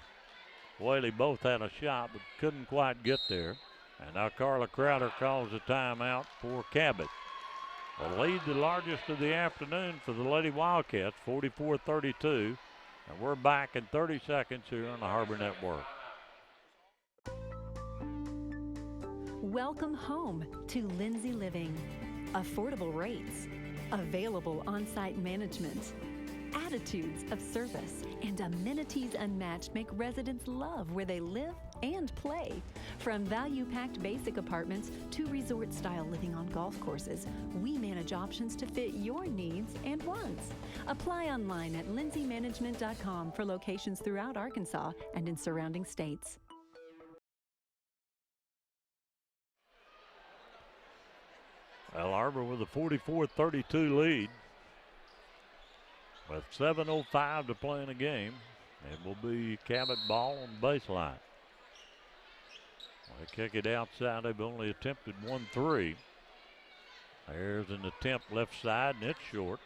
Whaley both had a shot, but couldn't quite get there. And now Carla Crowder calls a timeout for Cabot. The lead, the largest of the afternoon for the Lady Wildcats, 44-32. And we're back in 30 seconds here on the Har-Ber Network. Welcome home to Lindsay Living. Affordable rates, available on-site management, attitudes of service, and amenities unmatched make residents love where they live and play. From value-packed basic apartments to resort-style living on golf courses, we manage options to fit your needs and wants. Apply online at lindsaymanagement.com for locations throughout Arkansas and in surrounding states. Well, Har-Ber with a 44-32 lead. With 7:05 to play in the game, it will be Cabot ball on the baseline. They kick it outside. They've only attempted 1 3. There's an attempt left side, and it's short.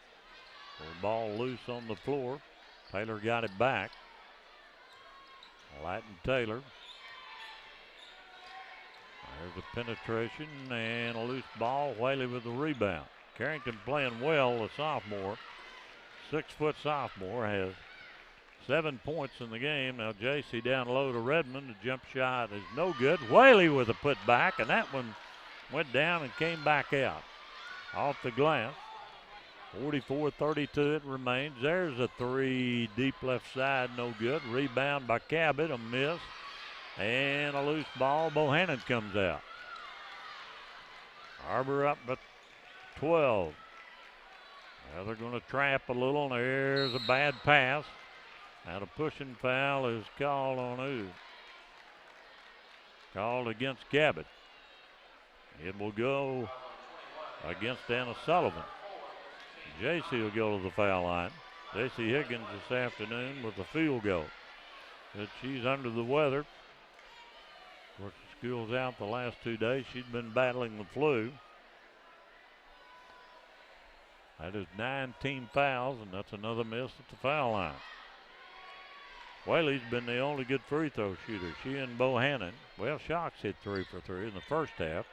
The ball loose on the floor. Taylor got it back. Latin Taylor. There's a penetration and a loose ball. Whaley with the rebound. Carrington playing well, the sophomore. 6-foot sophomore, has 7 points in the game. Now JC down low to Redmond. The jump shot is no good. Whaley with a putback, and that one went down and came back out. Off the glass. 44-32 it remains. There's a 3 deep left side, no good. Rebound by Cabot, a miss. And a loose ball. Bohannon comes out. Har-Ber up at 12. Now they're going to trap a little, and there's a bad pass. And a pushing foul is called on who? Called against Cabot. It will go against Anna Sullivan. JC will go to the foul line. JC Higgins this afternoon with a field goal. But she's under the weather. Of course, the school's out the last 2 days. She's been battling the flu. That is 19 fouls, and that's another miss at the foul line. Whaley's been the only good free throw shooter. She and Bohannon. Well, Shocks hit 3 for 3 in the first half.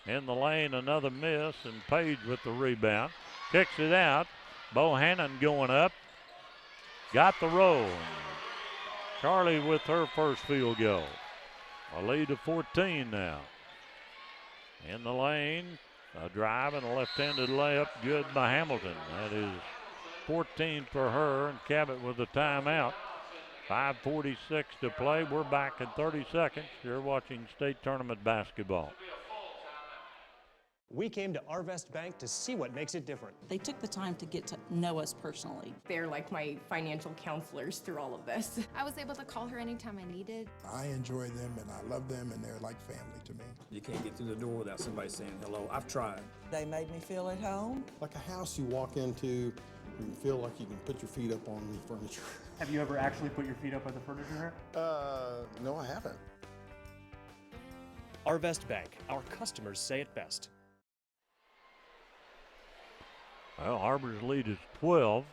In the lane, another miss, and Page with the rebound. Kicks it out. Bohannon going up. Got the roll. Charlie with her first field goal. A lead of 14 now. In the lane. A drive and a left-handed layup, good by Hamilton. That is 14 for her, and Cabot with a timeout. 5:46 to play. We're back in 30 seconds. You're watching state tournament basketball. We came to Arvest Bank to see what makes it different. They took the time to get to know us personally. They're like my financial counselors through all of this. I was able to call her anytime I needed. I enjoy them and I love them and they're like family to me. You can't get through the door without somebody saying hello. I've tried. They made me feel at home. Like a house you walk into and you feel like you can put your feet up on the furniture. Have you ever actually put your feet up on the furniture here? No, I haven't. Arvest Bank. Our customers say it best. Well, Har-Ber's lead is 12.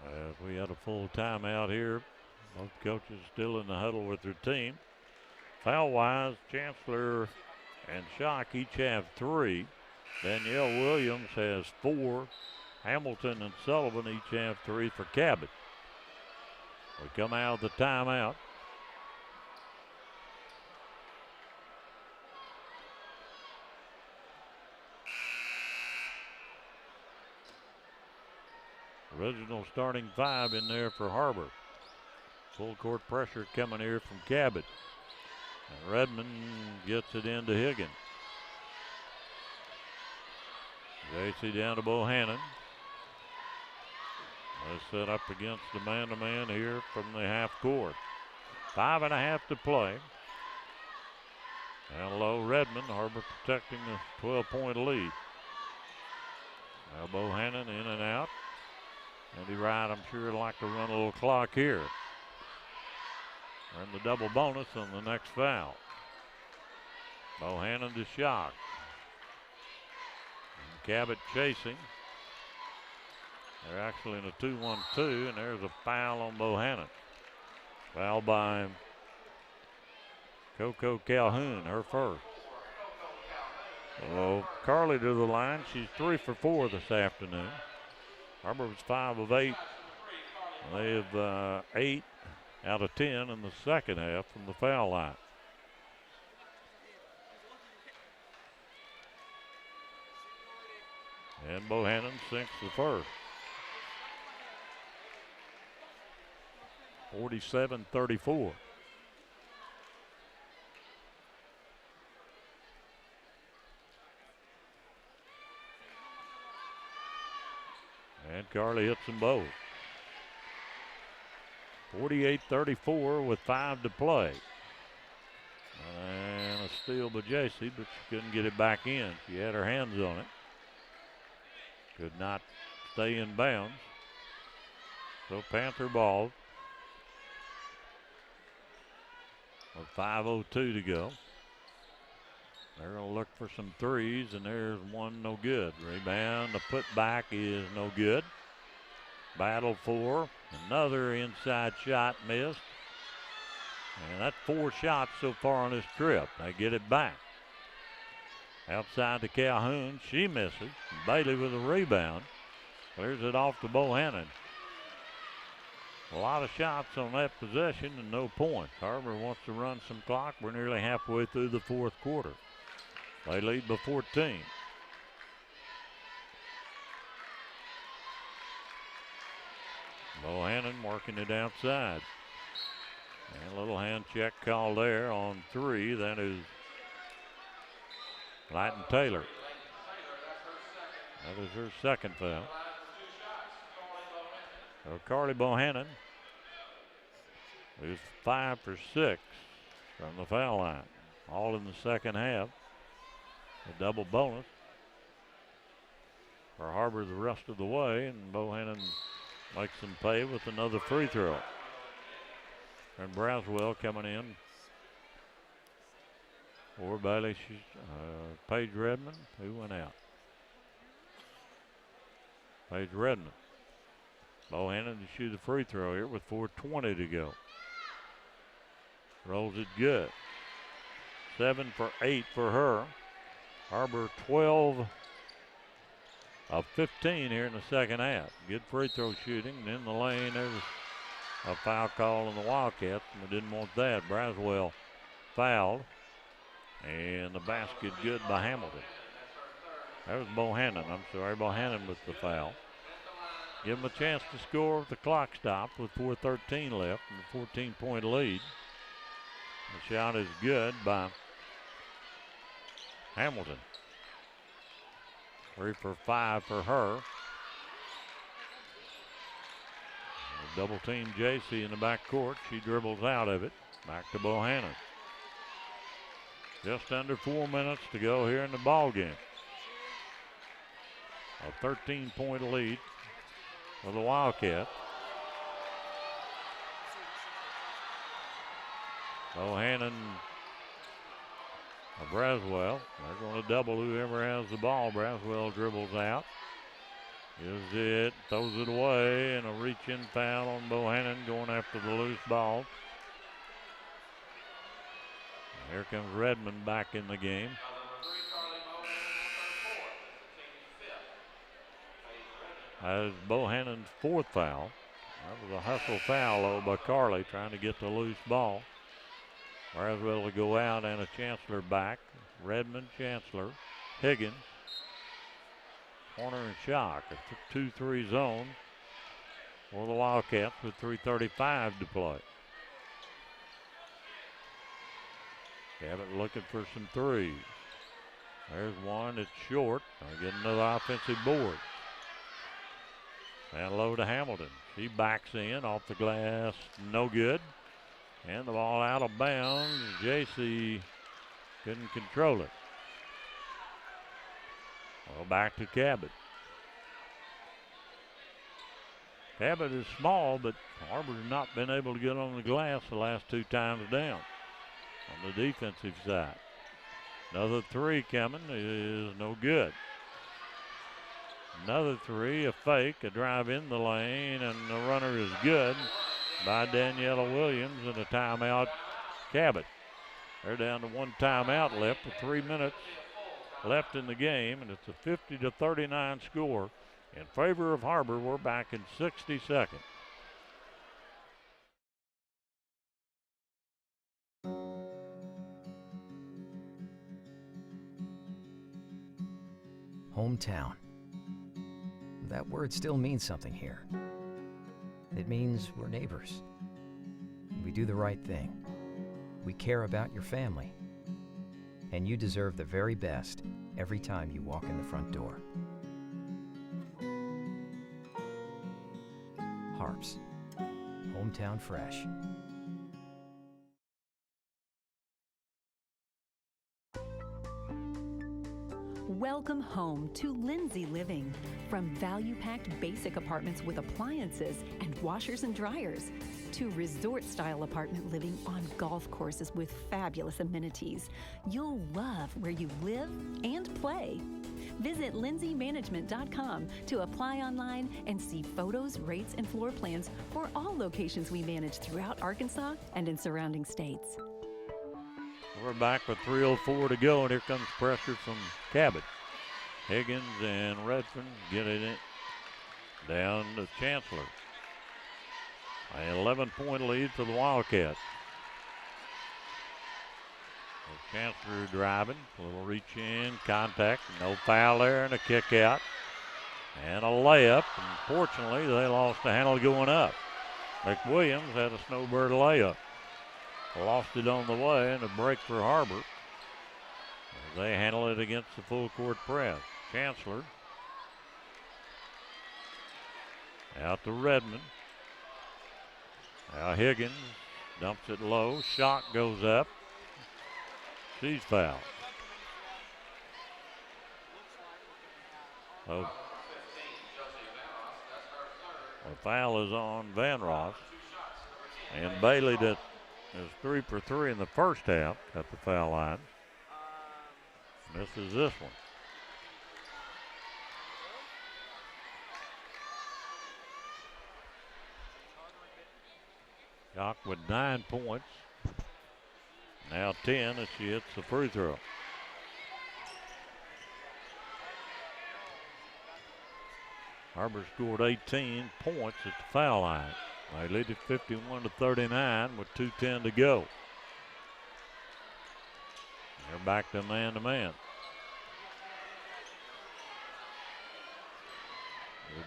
As we had a full timeout here. Both coaches still in the huddle with their team. Foul-wise, Chancellor and Schock each have 3. Danielle Williams has 4. Hamilton and Sullivan each have 3 for Cabot. We come out of the timeout. Original starting 5 in there for Har-Ber. Full court pressure coming here from Cabot. And Redmond gets it into Higgins. JC down to Bohannon. They set up against the man-to-man here from the half court. 5.5 to play. Down low, Redmond. Har-Ber protecting the 12-point lead. Now Bohannon in and out. Andy Wright, I'm sure, would like to run a little clock here. Earn the double bonus on the next foul. Bohannon to Schock. And Cabot chasing. They're actually in a 2-1-2, and there's a foul on Bohannon. Foul by Coco Calhoun, her first. So Carly to the line. She's 3 for 4 this afternoon. Har-Ber was 5 of 8. They have 8 out of 10 in the second half from the foul line. And Bohannon sinks the first. 47-34. And Carly hits them both. 48-34 with 5 to play. And a steal by JC, but she couldn't get it back in. She had her hands on it. Could not stay in bounds. So Panther ball. With 5:02 to go. They're going to look for some threes, and there's one no good. Rebound, the putback is no good. Battle for another inside shot missed. And that's 4 shots so far on this trip. They get it back. Outside to Calhoun, she misses. Bailey with a rebound. Clears it off to Bohannon. A lot of shots on that possession and no points. Har-Ber wants to run some clock. We're nearly halfway through the fourth quarter. They lead by 14. Bohannon working it outside. And a little hand check called there on 3. That is Lighton Taylor. That is her second foul. So Carly Bohannon is 5 for 6 from the foul line. All in the second half. A double bonus for Har-Ber the rest of the way, and Bohannon makes them pay with another free throw. And Braswell coming in for Bailey. Paige Redmond, who went out. Paige Redmond. Bohannon to shoot a free throw here with 4:20 to go. Rolls it good. 7 for 8 for her. Har-Ber 12 of 15 here in the second half. Good free throw shooting. And in the lane, there's a foul call on the Wildcats, and we didn't want that. Braswell fouled. And the basket good by Hamilton. That was Bohannon. I'm sorry, Bohannon with the foul. Give him a chance to score with the clock stopped with 4:13 left and a 14-point lead. The shot is good by Hamilton. 3 for 5 for her. Double team JC in the backcourt. She dribbles out of it. Back to Bohannon. Just under 4 minutes to go here in the ball game. A 13-point lead for the Wildcats. Bohannon, Braswell. They're going to double whoever has the ball. Braswell dribbles out. Gives it, throws it away, and a reach-in foul on Bohannon going after the loose ball. Here comes Redmond back in the game. That is Bohannon's 4th foul. That was a hustle foul though by Carley trying to get the loose ball. Braswell will go out and a Chancellor back. Redmond, Chancellor, Higgins. Corner and shock. A 2-3 zone for the Wildcats with 3:35 to play. Cabot looking for some threes. There's one, it's short. They'll get another offensive board. And low to Hamilton. She backs in off the glass, no good. And the ball out of bounds. JC couldn't control it. Well, back to Cabot. Cabot is small, but Har-Ber's not been able to get on the glass the last 2 times down on the defensive side. Another 3 coming is no good. Another 3, a fake, a drive in the lane, and the runner is good by Daniela Williams, and a timeout, Cabot. They're down to 1 timeout left with 3 minutes left in the game, and it's a 50-39 score in favor of Har-Ber. We're back in 60 seconds. Hometown. That word still means something here. It means we're neighbors. We do the right thing. We care about your family. And you deserve the very best every time you walk in the front door. Harps. Hometown fresh. Welcome home to Lindsay Living. From value-packed basic apartments with appliances and washers and dryers to resort-style apartment living on golf courses with fabulous amenities, you'll love where you live and play. Visit lindsaymanagement.com to apply online and see photos, rates, and floor plans for all locations we manage throughout Arkansas and in surrounding states. We're back with 3:04 to go, and here comes pressure from Cabot. Higgins and Redfern get it in, down to Chancellor. An 11-point lead for the Wildcats. Chancellor driving, a little reach in, contact, no foul there, and a kick out. And a layup. Unfortunately, they lost the handle going up. McWilliams had a snowbird layup. Lost it on the way, and a break for Har-Ber. They handle it against the full court press. Chancellor out to Redmond. Now Higgins dumps it low. Shot goes up. She's fouled. So the foul is on Van Ross. And Bailey that is 3 for 3 in the first half at the foul line. Misses this one. Jock with 9 points. Now 10 as she hits the free throw. Har-Ber scored 18 points at the foul line. They lead it 51-39 with 2:10 to go. They're back to man-to-man.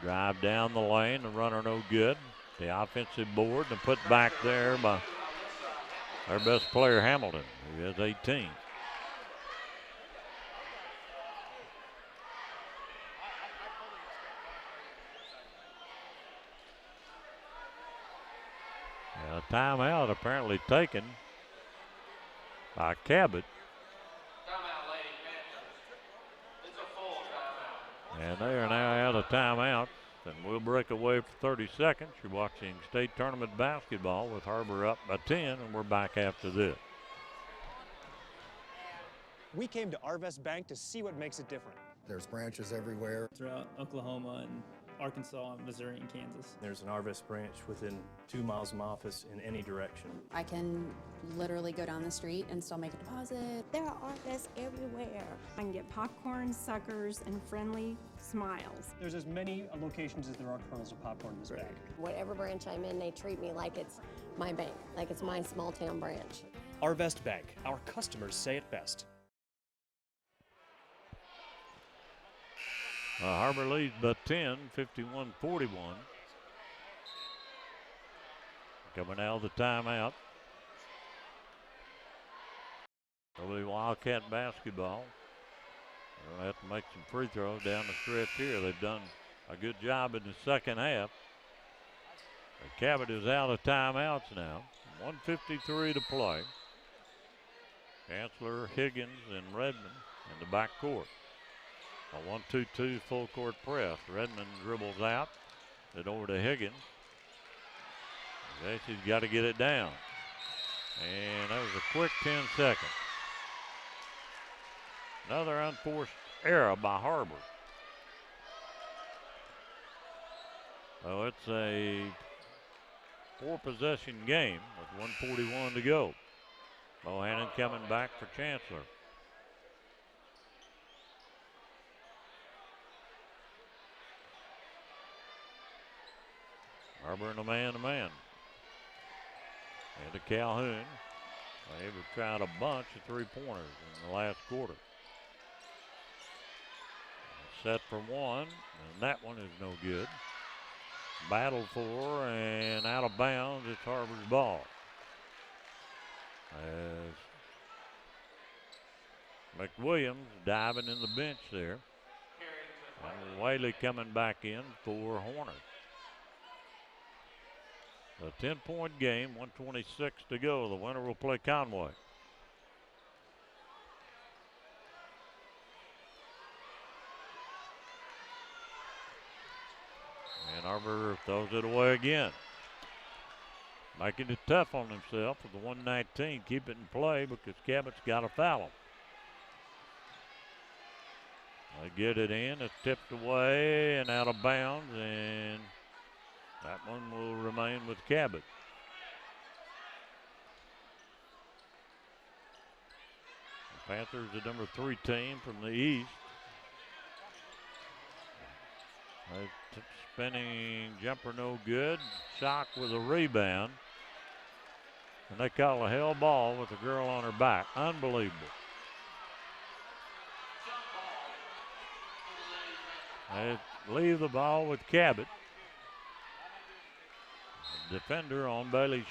Drive down the lane, the runner no good. The offensive board and put back there by our best player, Hamilton, who has 18. A timeout apparently taken by Cabot. And they are now out of timeout, and we'll break away for 30 seconds. You're watching state tournament basketball with Har-Ber up by 10, and we're back after this. We came to Arvest Bank to see what makes it different. There's branches everywhere. Throughout Oklahoma and Arkansas, Missouri, and Kansas. There's an Arvest branch within 2 miles of my office in any direction. I can literally go down the street and still make a deposit. There are Arvests everywhere. I can get popcorn, suckers, and friendly smiles. There's as many locations as there are kernels of popcorn in this bag. Whatever branch I'm in, they treat me like it's my bank, like it's my small town branch. Arvest Bank, our customers say it best. Har-Ber leads by 10, 51-41. Coming out of the timeout. It'll be Wildcat basketball. They'll have to make some free throws down the stretch here. They've done a good job in the second half. The Cabot is out of timeouts now. 1:53 to play. Chancellor, Higgins, and Redmond in the backcourt. A 1-2-2 full court press. Redmond dribbles out. It over to Higgins. He's got to get it down. And that was a quick 10 seconds. Another unforced error by Har-Ber. So it's a 4-possession game with 1:41 to go. Bohannon coming back for Chancellor. Har-Ber in a man-to-man. And to Calhoun. They were trying a bunch of three-pointers in the last quarter. Set for one, and that one is no good. Battle for and out of bounds. It's Har-Ber's ball. As McWilliams diving in the bench there. And Whaley coming back in for Horner. A 10-point game, 1:26 to go. The winner will play Conway. And Har-Ber throws it away again. Making it tough on himself with the 119. Keep it in play because Cabot's got to foul him. They get it in. It's tipped away and out of bounds, and that one will remain with Cabot. The Panthers, the number 3 team from the East. Spinning jumper no good. Shock with a rebound. And they call a hell ball with a girl on her back. Unbelievable. They leave the ball with Cabot. Defender on Bailey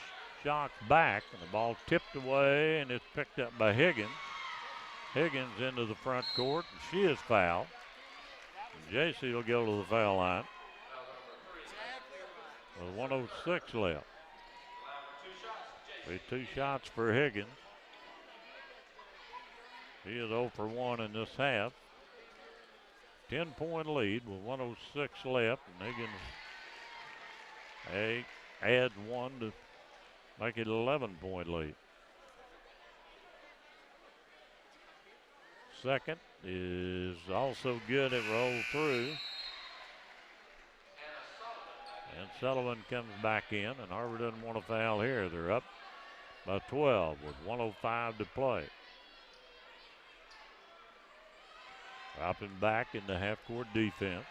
Shock's back, and the ball tipped away, and it's picked up by Higgins. Higgins into the front court, and she is fouled. JC will go to the foul line with 1:06 left. 2 shots for Higgins. He is 0 for 1 in this half. 10-point lead with 1:06 left, and Higgins adds 1 to make it 11-point lead. Second is also good. It rolled through. And Sullivan comes back in, and Har-Ber doesn't want to foul here. They're up by 12 with 1:05 to play. Dropping back into half-court defense.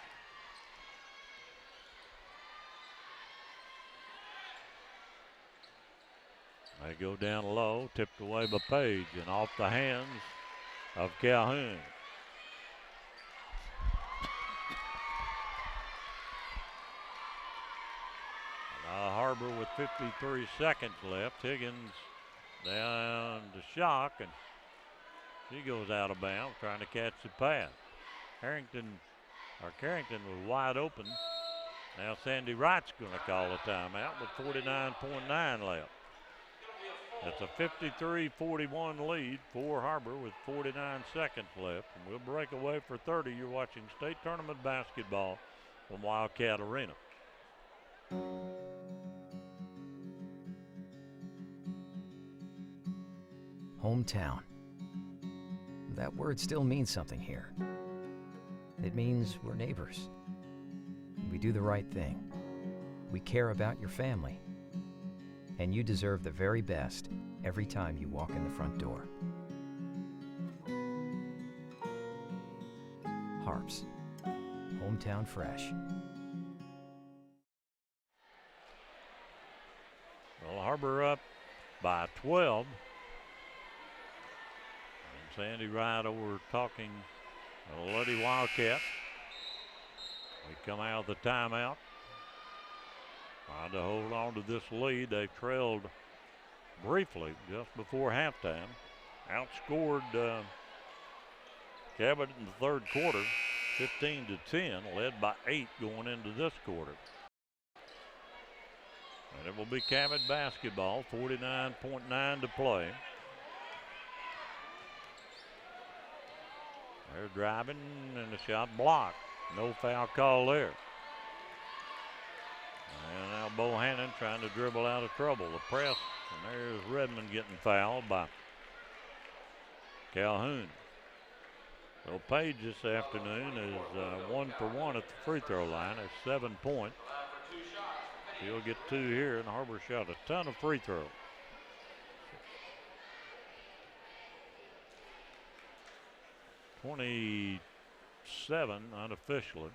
They go down low, tipped away by Page, and off the hands of Calhoun. Har-Ber with 53 seconds left. Higgins down to Shock, and she goes out of bounds trying to catch the pass. Carrington was wide open. Now Sandy Wright's going to call a timeout with 49.9 left. That's a 53-41 lead for Har-Ber with 49 seconds left. And we'll break away for 30. You're watching state tournament basketball from Wildcat Arena. Hometown. That word still means something here. It means we're neighbors. We do the right thing. We care about your family. And you deserve the very best every time you walk in the front door. Harps. Hometown fresh. Well, Har-Ber up by 12. And Sandy Wright over talking Lady Wildcat. They come out of the timeout. Trying to hold on to this lead. They trailed briefly just before halftime. Outscored Cabot in the third quarter, 15-10, led by 8 going into this quarter. And it will be Cabot basketball, 49.9 to play. They're driving and the shot blocked. No foul call there. And now Bohannon trying to dribble out of trouble. The press, and there's Redmond getting fouled by Calhoun. So Page this afternoon is 1 for 1 at the free throw line. That's 7 points. She'll get 2 here, and Har-Ber shot a ton of free throws. .27 unofficially.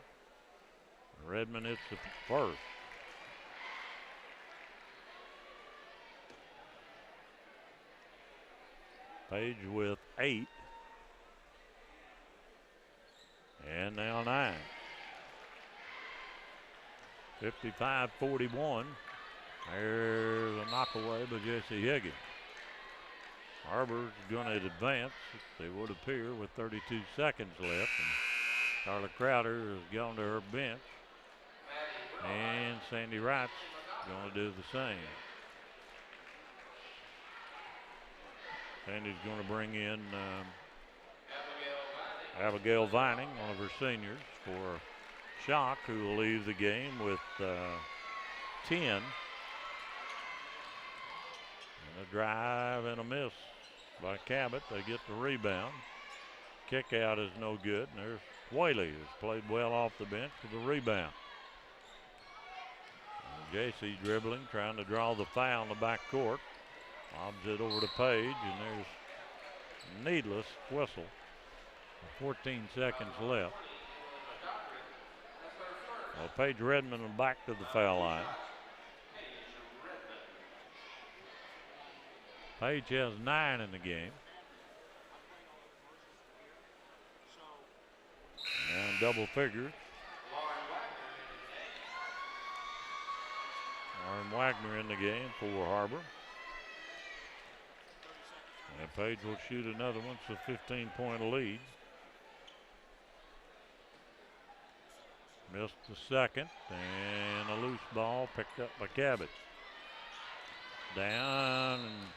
Redmond hits the first. Page with 8. And now 9. 55-41. There's a knockaway by J.C. Higgins. Har-Ber's going to advance, they would appear, with 32 seconds left. And Carla Crowder has gone to her bench. And Sandy Wright's going to do the same. Sandy's going to bring in Abigail Vining, one of her seniors, for Shock, who will leave the game with 10. And a drive and a miss by Cabot. They get the rebound. Kick out is no good. And there's Whaley, who's played well off the bench for the rebound. JC dribbling, trying to draw the foul in the back court. Lobs it over to Page, and there's needless whistle. 14 seconds left. Well, Paige Redmond back to the foul line. Page has 9 in the game. And double figures. Lauren Wagner in the game for Har-Ber. And Page will shoot another one, so 15-point lead. Missed the second, and a loose ball picked up by Cabot. Down, and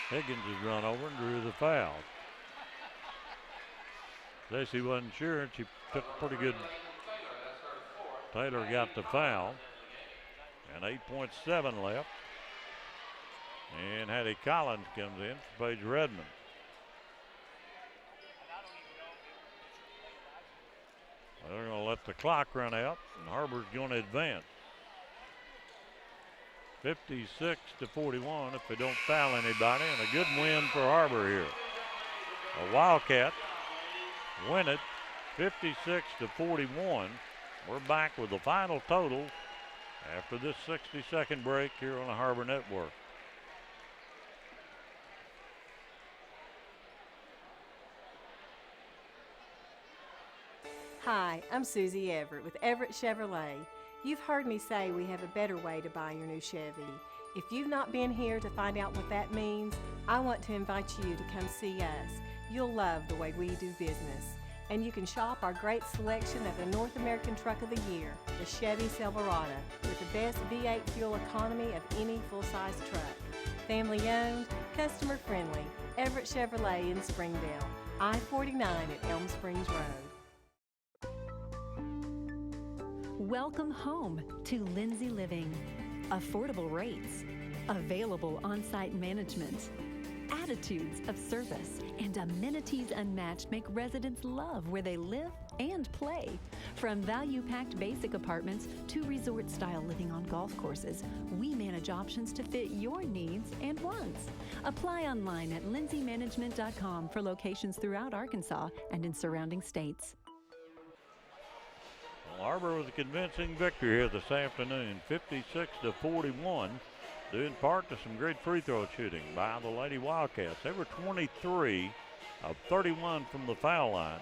Higgins has run over and drew the foul. Stacey wasn't sure, and she took pretty good. Taylor got the foul, and 8.7 left. And Hattie Collins comes in for Paige Redmond. They're going to let the clock run out, and Har-Ber's going to advance. 56-41 if they don't foul anybody, and a good win for Har-Ber here. A Wildcat win it 56-41. We're back with the final totals after this 60-second break here on the Har-Ber Network. Hi, I'm Susie Everett with Everett Chevrolet. You've heard me say we have a better way to buy your new Chevy. If you've not been here to find out what that means, I want to invite you to come see us. You'll love the way we do business. And you can shop our great selection of the North American Truck of the Year, the Chevy Silverado, with the best V8 fuel economy of any full-size truck. Family owned, customer friendly, Everett Chevrolet in Springdale, I-49 at Elm Springs Road. Welcome home to Lindsay Living. Affordable rates, available on-site management, attitudes of service, and amenities unmatched make residents love where they live and play. From value-packed basic apartments to resort-style living on golf courses, we manage options to fit your needs and wants. Apply online at lindsaymanagement.com for locations throughout Arkansas and in surrounding states. Har-Ber with a convincing victory here this afternoon, 56-41, due in part to some great free throw shooting by the Lady Wildcats. They were 23 of 31 from the foul line,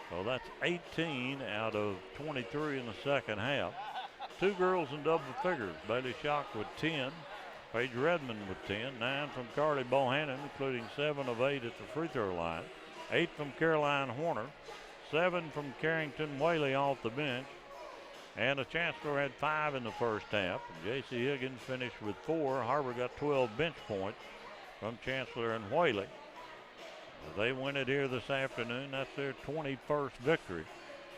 so that's 18 out of 23 in the second half. Two girls in double figures, Bailey Schock with 10, Paige Redmond with 10, 9 from Carly Bohannon, including 7 of 8 at the free throw line, 8 from Caroline Horner, 7 from Carrington Whaley off the bench, and a Chancellor had 5 in the first half. J.C. Higgins finished with 4. Har-Ber got 12 bench points from Chancellor and Whaley. They win it here this afternoon. That's their 21st victory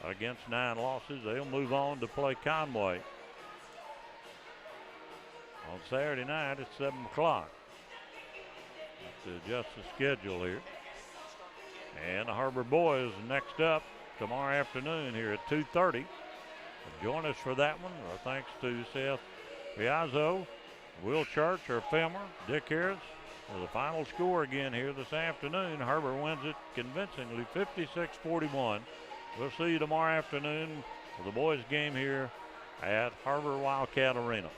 against 9 losses. They'll move on to play Conway on Saturday night at 7 o'clock. To adjust the schedule here. And the Har-Ber boys next up tomorrow afternoon here at 2:30. Join us for that one. Our thanks to Seth Piazzo, Will Church, our filmer, Dick Harris. For the final score again here this afternoon, Har-Ber wins it convincingly, 56-41. We'll see you tomorrow afternoon for the boys game here at Har-Ber Wildcat Arena.